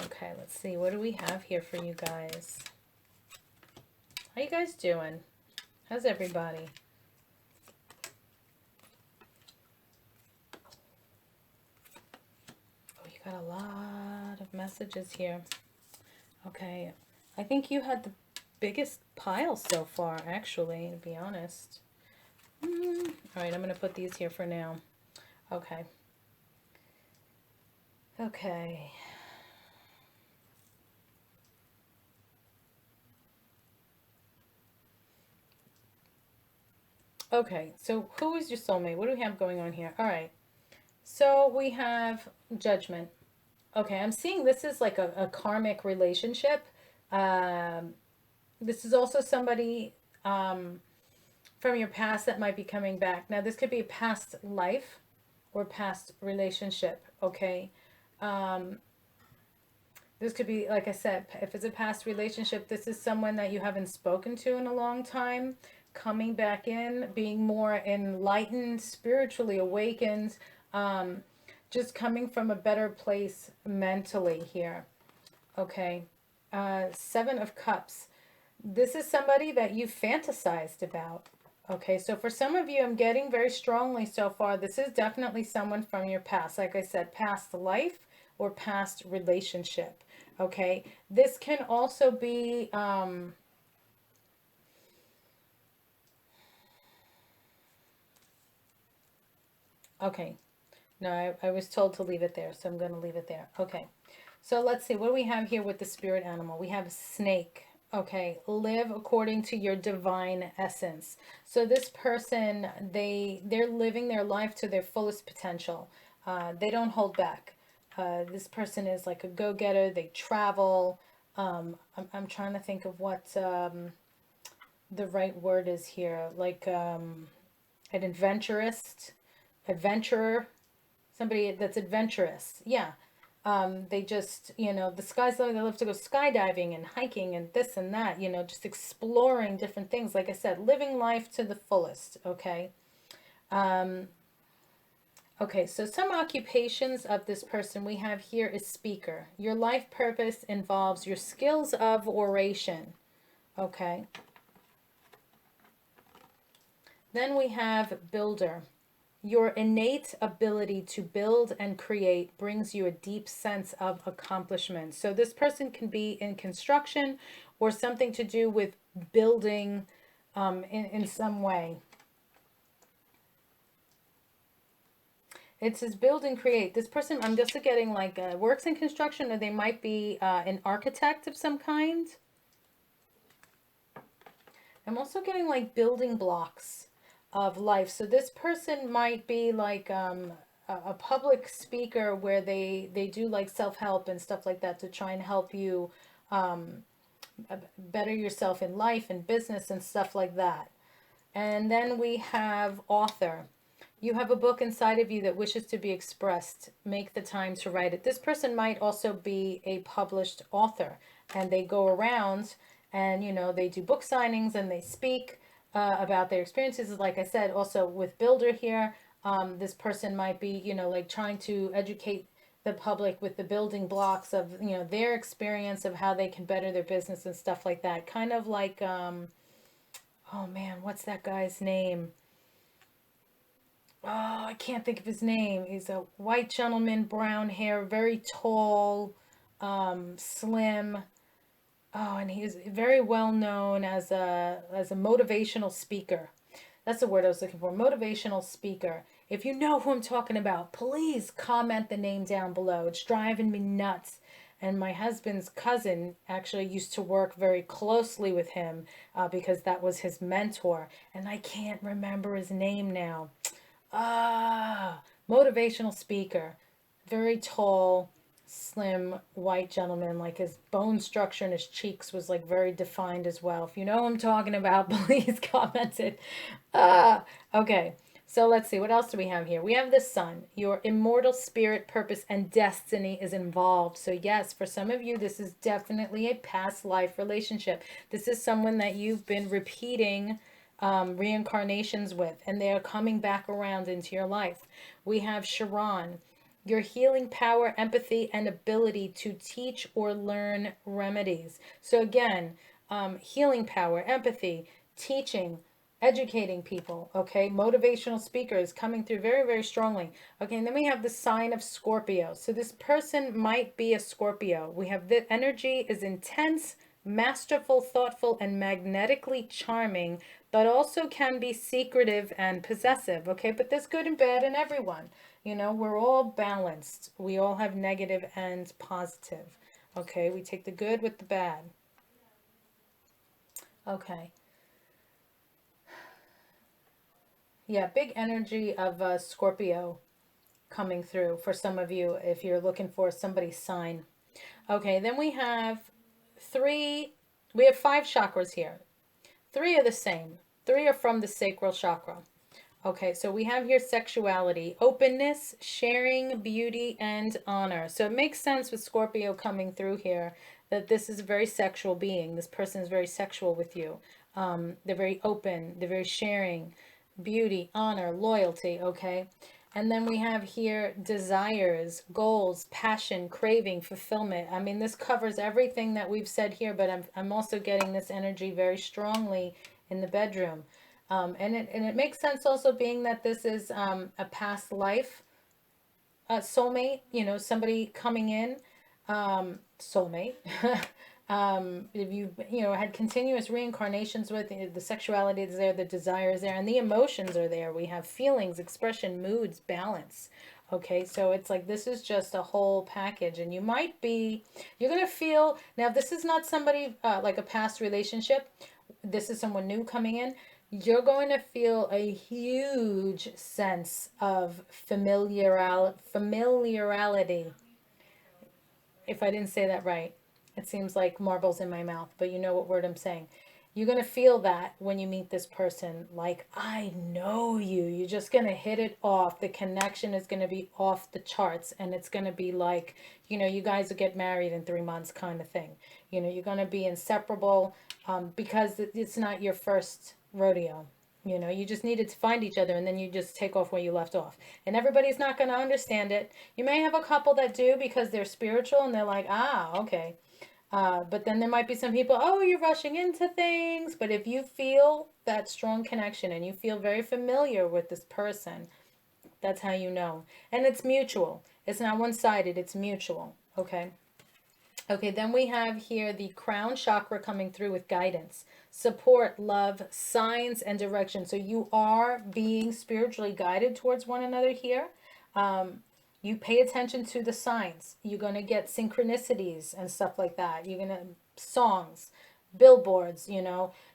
Okay, let's see. What do we have here for you guys? How you guys doing? How's everybody? Oh, you got a lot of messages here. Okay, I think you had the biggest pile so far, actually, to be honest. All right, I'm going to put these here for now. Okay. Okay. Okay, so who is your soulmate? What do we have going on here? All right. So we have Judgment. Okay, I'm seeing this is like a karmic relationship. This is also somebody from your past that might be coming back. Now, this could be a past life or past relationship, okay? This could be, like I said, if it's a past relationship, this is someone that you haven't spoken to in a long time, coming back in, being more enlightened, spiritually awakened, just coming from a better place mentally here, okay? 7 of Cups. This is somebody that you fantasized about. Okay, so for some of you, I'm getting very strongly so far, this is definitely someone from your past. Like I said, past life or past relationship. Okay, this can also be, okay, No, I was told to leave it there, so I'm going to leave it there. Okay. So let's see. What do we have here with the spirit animal? We have snake. Okay. Live according to your divine essence. So this person, they're living their life to their fullest potential. They don't hold back. This person is like a go-getter. They travel. I'm trying to think of what the right word is here. Like an adventurer, somebody that's adventurous. Yeah. They just, the sky's the limit. They love to go skydiving and hiking and this and that, just exploring different things. Like I said, living life to the fullest. Okay. Okay, so some occupations of this person we have here is speaker. Your life purpose involves your skills of oration. Okay. Then we have builder. Your innate ability to build and create brings you a deep sense of accomplishment. So this person can be in construction or something to do with building in some way. It says build and create. This person, I'm just getting like works in construction, or they might be an architect of some kind. I'm also getting like building blocks of life. So this person might be like a public speaker where they do like self-help and stuff like that to try and help you better yourself in life and business and stuff like that. And then we have author. You have a book inside of you that wishes to be expressed. Make the time to write it. This person might also be a published author, and they go around and, they do book signings and they speak about their experiences. Like I said, also with builder here, this person might be, like trying to educate the public with the building blocks of, their experience of how they can better their business and stuff like that. Kind of like, oh man, what's that guy's name? Oh, I can't think of his name. He's a white gentleman, brown hair, very tall, slim. Oh, and he's very well known as a motivational speaker. That's the word I was looking for. Motivational speaker. If you know who I'm talking about, please comment the name down below. It's driving me nuts. And my husband's cousin actually used to work very closely with him because that was his mentor. And I can't remember his name now. Motivational speaker, very tall, slim, white gentleman, like his bone structure and his cheeks was like very defined as well. If you know who I'm talking about, please comment it. Okay, so let's see, what else do we have here? We have the sun. Your immortal spirit, purpose, and destiny is involved. So yes, for some of you, this is definitely a past life relationship. This is someone that you've been repeating reincarnations with, and they are coming back around into your life. We have Sharon, your healing power, empathy, and ability to teach or learn remedies. So again, healing power, empathy, teaching, educating people. Okay, motivational speakers coming through very, very strongly. Okay, and then we have the sign of Scorpio. So this person might be a Scorpio. We have the energy is intense, masterful, thoughtful, and magnetically charming, but also can be secretive and possessive. Okay, but there's good and bad in everyone. We're all balanced. We all have negative and positive. Okay, we take the good with the bad. Okay. Yeah, big energy of Scorpio coming through for some of you if you're looking for somebody's sign. Okay, then we have five chakras here. Three are the same. Three are from the sacral chakra. Okay, so we have here sexuality, openness, sharing, beauty, and honor. So it makes sense with Scorpio coming through here that this is a very sexual being. This person is very sexual with you. They're very open. They're very sharing. Beauty, honor, loyalty, okay? And then we have here desires, goals, passion, craving, fulfillment. I mean, this covers everything that we've said here, but I'm also getting this energy very strongly in the bedroom. And it makes sense also being that this is a past life soulmate, somebody coming in, soulmate. If you had continuous reincarnations with the sexuality is there, the desire is there, and the emotions are there. We have feelings, expression, moods, balance. Okay, so it's like this is just a whole package, and you're gonna feel, now this is not somebody like a past relationship, this is someone new coming in. You're going to feel a huge sense of familiarity. If I didn't say that right, it seems like marbles in my mouth, but you know what word I'm saying. You're going to feel that when you meet this person, like, I know you. You're just going to hit it off. The connection is going to be off the charts, and it's going to be like, you guys will get married in 3 months kind of thing. You're going to be inseparable, because it's not your first rodeo. You just needed to find each other, and then you just take off where you left off. And everybody's not going to understand it. You may have a couple that do because they're spiritual and they're like, okay. But then there might be some people, oh, you're rushing into things. But if you feel that strong connection and you feel very familiar with this person, that's how you know. And it's mutual. It's not one-sided, it's mutual. Okay. Okay, then we have here the crown chakra coming through with guidance, support, love, signs, and direction. So you are being spiritually guided towards one another here. You pay attention to the signs. You're going to get synchronicities and stuff like that. You're going to, songs, billboards,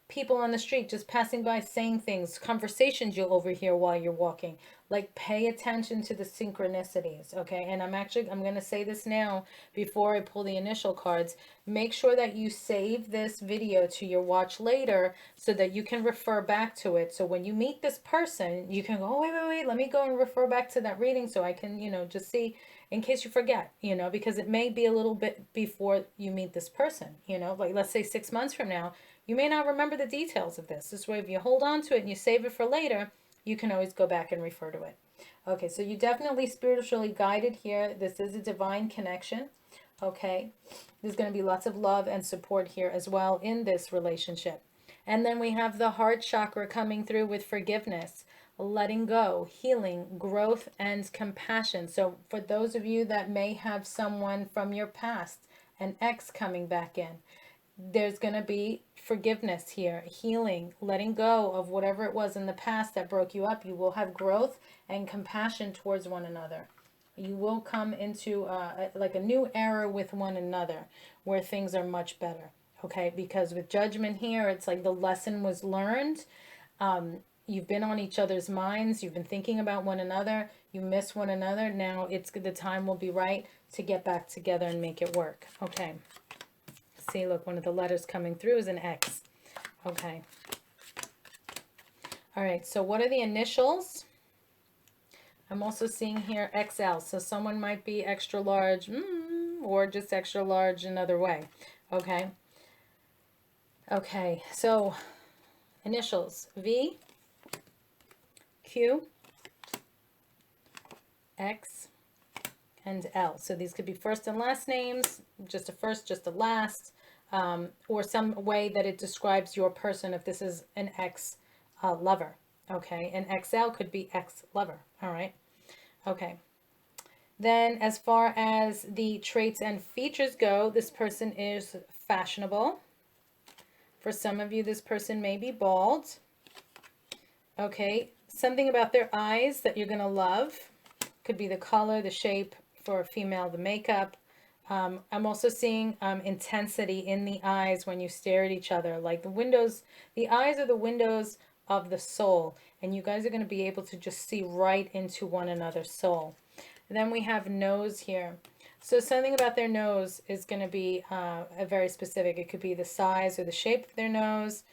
people on the street just passing by saying things, conversations you'll overhear while you're walking. Like, pay attention to the synchronicities, okay? And I'm going to say this now before I pull the initial cards. Make sure that you save this video to your watch later so that you can refer back to it. So when you meet this person, you can go, oh, wait, let me go and refer back to that reading so I can, just see in case you forget, because it may be a little bit before you meet this person, like let's say 6 months from now, you may not remember the details of this. This way, if you hold on to it and you save it for later, you can always go back and refer to it. Okay, so you definitely spiritually guided here. This is a divine connection. Okay, there's going to be lots of love and support here as well in this relationship. And then we have the heart chakra coming through with forgiveness, letting go, healing, growth, and compassion. So for those of you that may have someone from your past, an ex coming back in, there's going to be forgiveness here, healing, letting go of whatever it was in the past that broke you up. You will have growth and compassion towards one another. You will come into like a new era with one another where things are much better. Okay, because with judgment here, it's like the lesson was learned. You've been on each other's minds. You've been thinking about one another. You miss one another. Now the time will be right to get back together and make it work. Okay. See, look, one of the letters coming through is an X. Okay. All right, so what are the initials? I'm also seeing here XL. So someone might be extra large or just extra large another way. Okay. Okay, so initials V, Q, X, and L. So these could be first and last names, just a first, just a last, or some way that it describes your person if this is an ex lover. Okay, and XL could be ex-lover. All right. Okay. Then as far as the traits and features go, this person is fashionable. For some of you, this person may be bald. Okay, something about their eyes that you're going to love. Could be the color, the shape, for a female, the makeup. I'm also seeing intensity in the eyes when you stare at each other. Like the eyes are the windows of the soul. And you guys are going to be able to just see right into one another's soul. And then we have nose here. So something about their nose is going to be a very specific. It could be the size or the shape of their nose.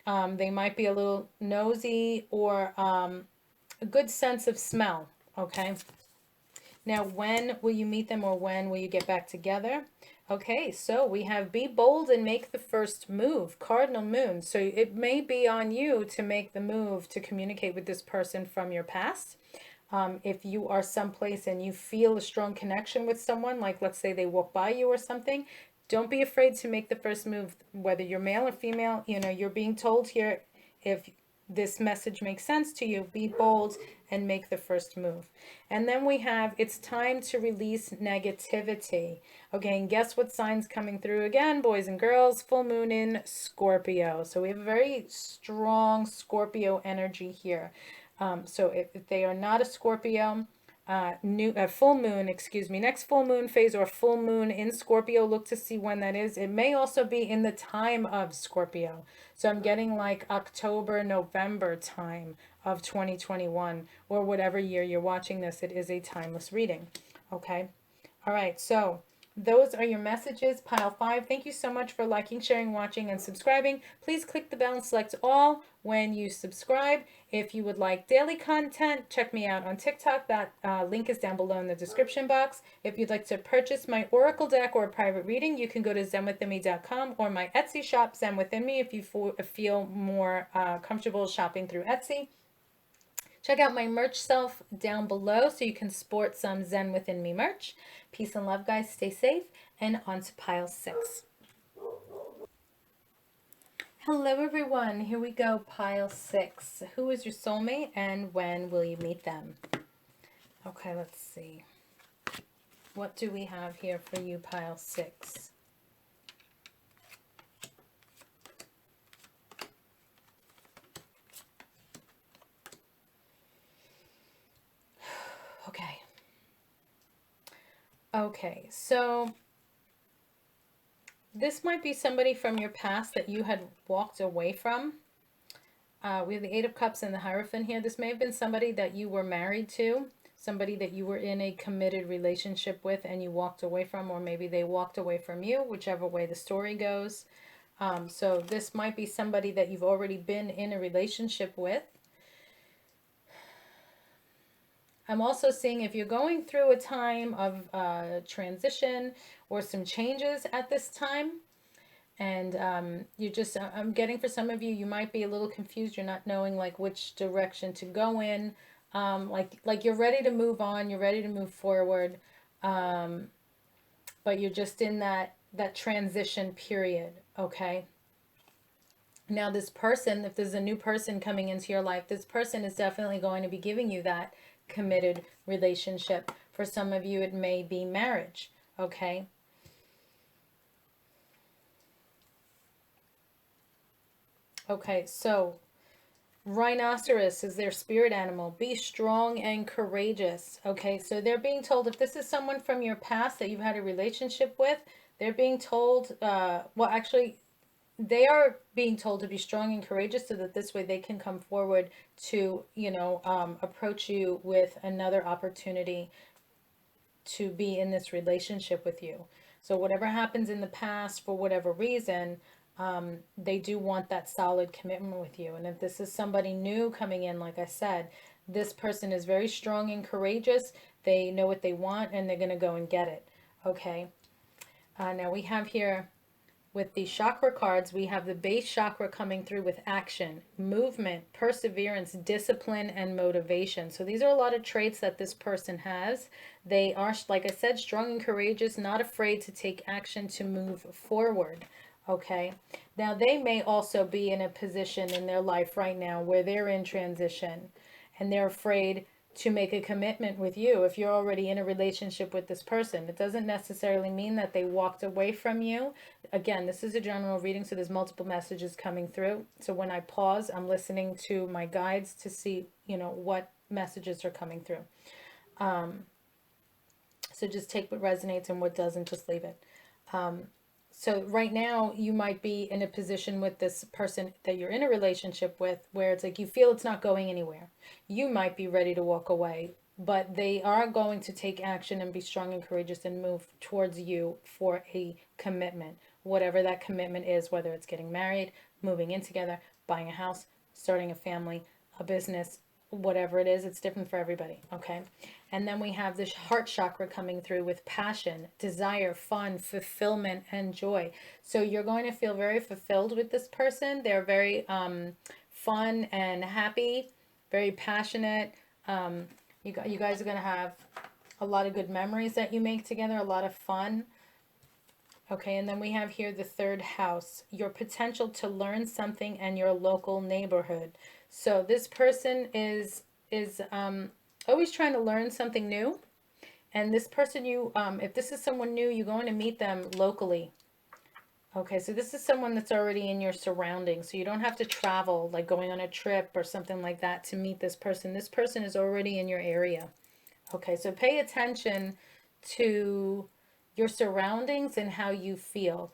They might be a little nosy or a good sense of smell. Okay. Now, when will you meet them or when will you get back together? Okay, so we have be bold and make the first move, cardinal moon. So it may be on you to make the move to communicate with this person from your past. If you are someplace and you feel a strong connection with someone, like let's say they walk by you or something, don't be afraid to make the first move, whether you're male or female. You're being told here, if this message makes sense to you, be bold and make the first move. And then we have, it's time to release negativity. Okay, and guess what sign's coming through again, boys and girls? Full moon in Scorpio. So we have a very strong Scorpio energy here. So if they are not a Scorpio, full moon, excuse me, next full moon phase or full moon in Scorpio. Look to see when that is. It may also be in the time of Scorpio. So I'm getting like October, November time of 2021 or whatever year you're watching this. It is a timeless reading. Okay. All right. So those are your messages, pile 5. Thank you so much for liking, sharing, watching, and subscribing. Please click the bell and select all when you subscribe. If you would like daily content, check me out on TikTok. That link is down below in the description box. If you'd like to purchase my Oracle deck or a private reading, you can go to zenwithinme.com or my Etsy shop, Zen Within Me, if you feel more comfortable shopping through Etsy. Check out my merch shelf down below so you can sport some Zen Within Me merch. Peace and love, guys. Stay safe. And on to pile 6. Hello, everyone. Here we go, pile 6. Who is your soulmate and when will you meet them? Okay, let's see. What do we have here for you, pile 6? Okay. Okay, so this might be somebody from your past that you had walked away from. We have the 8 of Cups and the Hierophant here. This may have been somebody that you were married to, somebody that you were in a committed relationship with and you walked away from, or maybe they walked away from you, whichever way the story goes. So this might be somebody that you've already been in a relationship with. I'm also seeing if you're going through a time of transition or some changes at this time, and you just, I'm getting for some of you, you might be a little confused. You're not knowing like which direction to go in. Like you're ready to move on, you're ready to move forward, but you're just in that transition period. Okay. Now this person, if there's a new person coming into your life, this person is definitely going to be giving you that committed relationship. For some of you, it may be marriage. Okay. Okay, so rhinoceros is their spirit animal. Be strong and courageous. Okay, so they're being told, if this is someone from your past that you've had a relationship with, they're being told, well, actually, they are being told to be strong and courageous so that this way they can come forward to, approach you with another opportunity to be in this relationship with you. So whatever happens in the past, for whatever reason, they do want that solid commitment with you. And if this is somebody new coming in, like I said, this person is very strong and courageous. They know what they want and they're going to go and get it. Okay. Now we have here with the chakra cards, we have the base chakra coming through with action, movement, perseverance, discipline, and motivation. So these are a lot of traits that this person has. They are, like I said, strong and courageous, not afraid to take action to move forward. Okay. Now they may also be in a position in their life right now where they're in transition and they're afraid to make a commitment with you. If you're already in a relationship with this person, it doesn't necessarily mean that they walked away from you. Again, this is a general reading, so there's multiple messages coming through. So when I pause, I'm listening to my guides to see, what messages are coming through. So just take what resonates and what doesn't, just leave it. So right now you might be in a position with this person that you're in a relationship with where it's like you feel it's not going anywhere. You might be ready to walk away, but they are going to take action and be strong and courageous and move towards you for a commitment, whatever that commitment is, whether it's getting married, moving in together, buying a house, starting a family, a business, whatever it is. It's different for everybody. Okay. And then we have this heart chakra coming through with passion, desire, fun, fulfillment, and joy. So you're going to feel very fulfilled with this person. They're very fun and happy, very passionate. You guys are going to have a lot of good memories that you make together, a lot of fun. Okay, and then we have here the 3rd house, your potential to learn something and your local neighborhood. So this person is always trying to learn something new. And this person, if this is someone new, you're going to meet them locally. Okay, so this is someone that's already in your surroundings. So you don't have to travel, like going on a trip or something like that to meet this person. This person is already in your area. Okay, so pay attention to your surroundings and how you feel.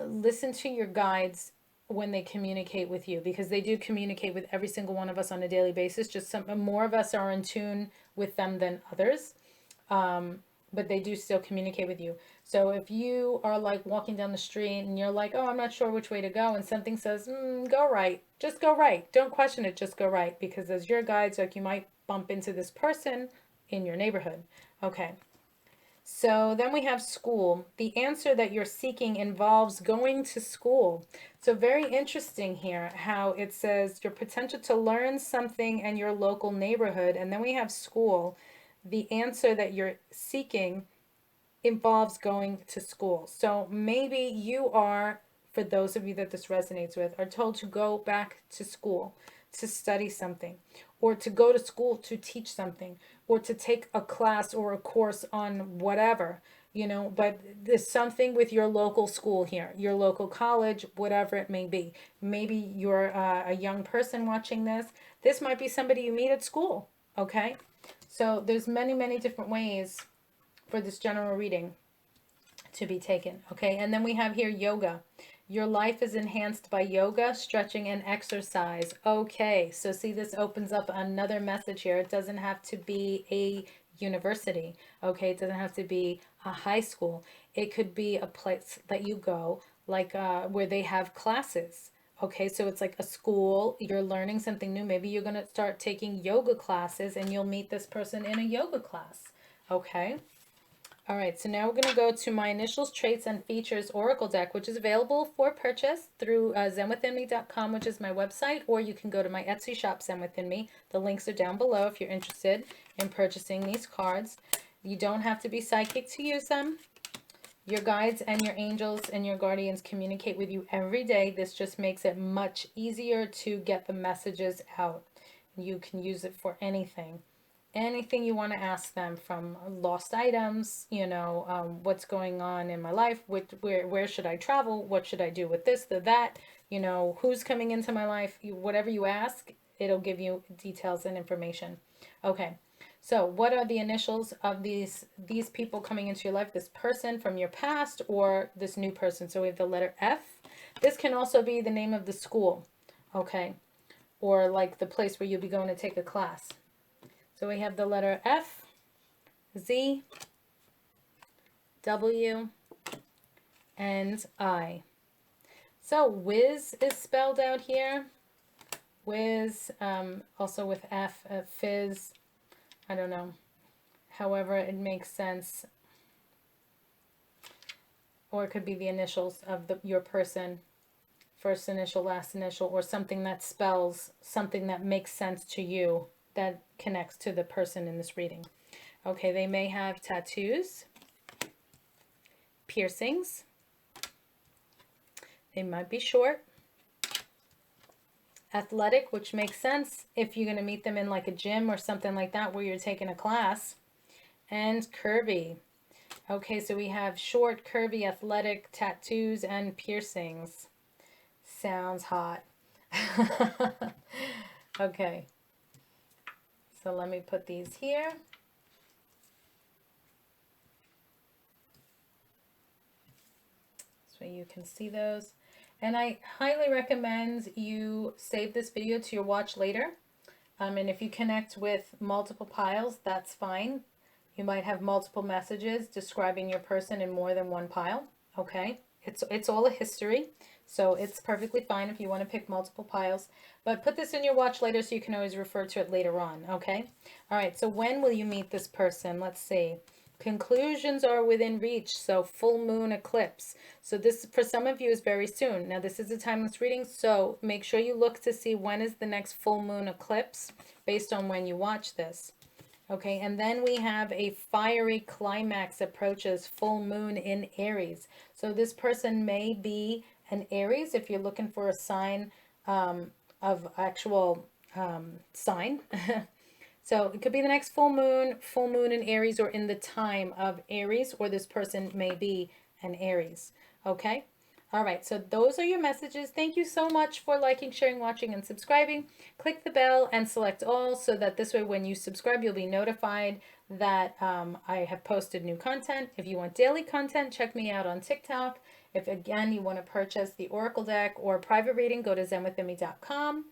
Listen to your guides when they communicate with you, because they do communicate with every single one of us on a daily basis. Just some more of us are in tune with them than others. But they do still communicate with you. So if you are like walking down the street and you're like, oh, I'm not sure which way to go, and something says, go right, just go right. Don't question it, just go right. Because as your guides, like, you might bump into this person in your neighborhood. Okay. So then we have school. The answer that you're seeking involves going to school. So very interesting here how it says your potential to learn something in your local neighborhood. And then we have school. The answer that you're seeking involves going to school. So maybe you are, for those of you that this resonates with, are told to go back to school to study something, or to go to school to teach something, or to take a class or a course on whatever, but there's something with your local school here, your local college, whatever it may be. Maybe you're a young person watching this. This might be somebody you meet at school, okay? So there's many, many different ways for this general reading to be taken. Okay, and then we have here yoga. Your life is enhanced by yoga, stretching, and exercise. Okay, so see, this opens up another message here. It doesn't have to be a university. Okay, it doesn't have to be a high school. It could be a place that you go, like where they have classes. Okay, so it's like a school, you're learning something new. Maybe you're going to start taking yoga classes and you'll meet this person in a yoga class. Okay. All right, so now we're going to go to my Initials, Traits, and Features Oracle deck, which is available for purchase through zenwithinme.com, which is my website, or you can go to my Etsy shop, Zen Within Me. The links are down below if you're interested in purchasing these cards. You don't have to be psychic to use them. Your guides and your angels and your guardians communicate with you every day. This just makes it much easier to get the messages out. You can use it for anything. Anything you want to ask them, from lost items, what's going on in my life, where should I travel, what should I do with this, that, who's coming into my life, whatever you ask, it'll give you details and information. Okay, so what are the initials of these people coming into your life, this person from your past or this new person? So we have the letter F. This can also be the name of the school, okay, or like the place where you'll be going to take a class. So we have the letter F, Z, W, and I. So whiz is spelled out here. Whiz, also with F, fizz, I don't know. However it makes sense. Or it could be the initials of your person. First initial, last initial, or something that spells something that makes sense to you, that connects to the person in this reading. Okay, they may have tattoos, piercings, they might be short, athletic, which makes sense if you're going to meet them in like a gym or something like that where you're taking a class, and curvy. Okay, so we have short, curvy, athletic, tattoos, and piercings. Sounds hot. Okay. So let me put these here. So you can see those. And I highly recommend you save this video to your watch later. And if you connect with multiple piles, that's fine. You might have multiple messages describing your person in more than one pile. Okay. It's all a history. So it's perfectly fine if you want to pick multiple piles, but put this in your watch later so you can always refer to it later on, okay? All right, so when will you meet this person? Let's see. Conclusions are within reach, so full moon eclipse. So this, for some of you, is very soon. Now, this is a timeless reading, so make sure you look to see when is the next full moon eclipse based on when you watch this. Okay, and then we have a fiery climax approaches, full moon in Aries. So this person may be an Aries if you're looking for a sign of actual sign. So it could be the next full moon in Aries, or in the time of Aries, or this person may be an Aries. Okay. All right, so those are your messages. Thank you so much for liking, sharing, watching, and subscribing. Click the bell and select all so that this way when you subscribe, you'll be notified that I have posted new content. If you want daily content, check me out on TikTok. If again you want to purchase the Oracle deck or private reading, go to zenwithinme.com.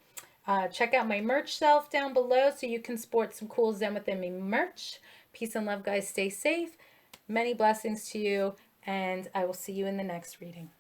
Check out my merch shelf down below so you can sport some cool Zen Within Me merch. Peace and love, guys. Stay safe. Many blessings to you, and I will see you in the next reading.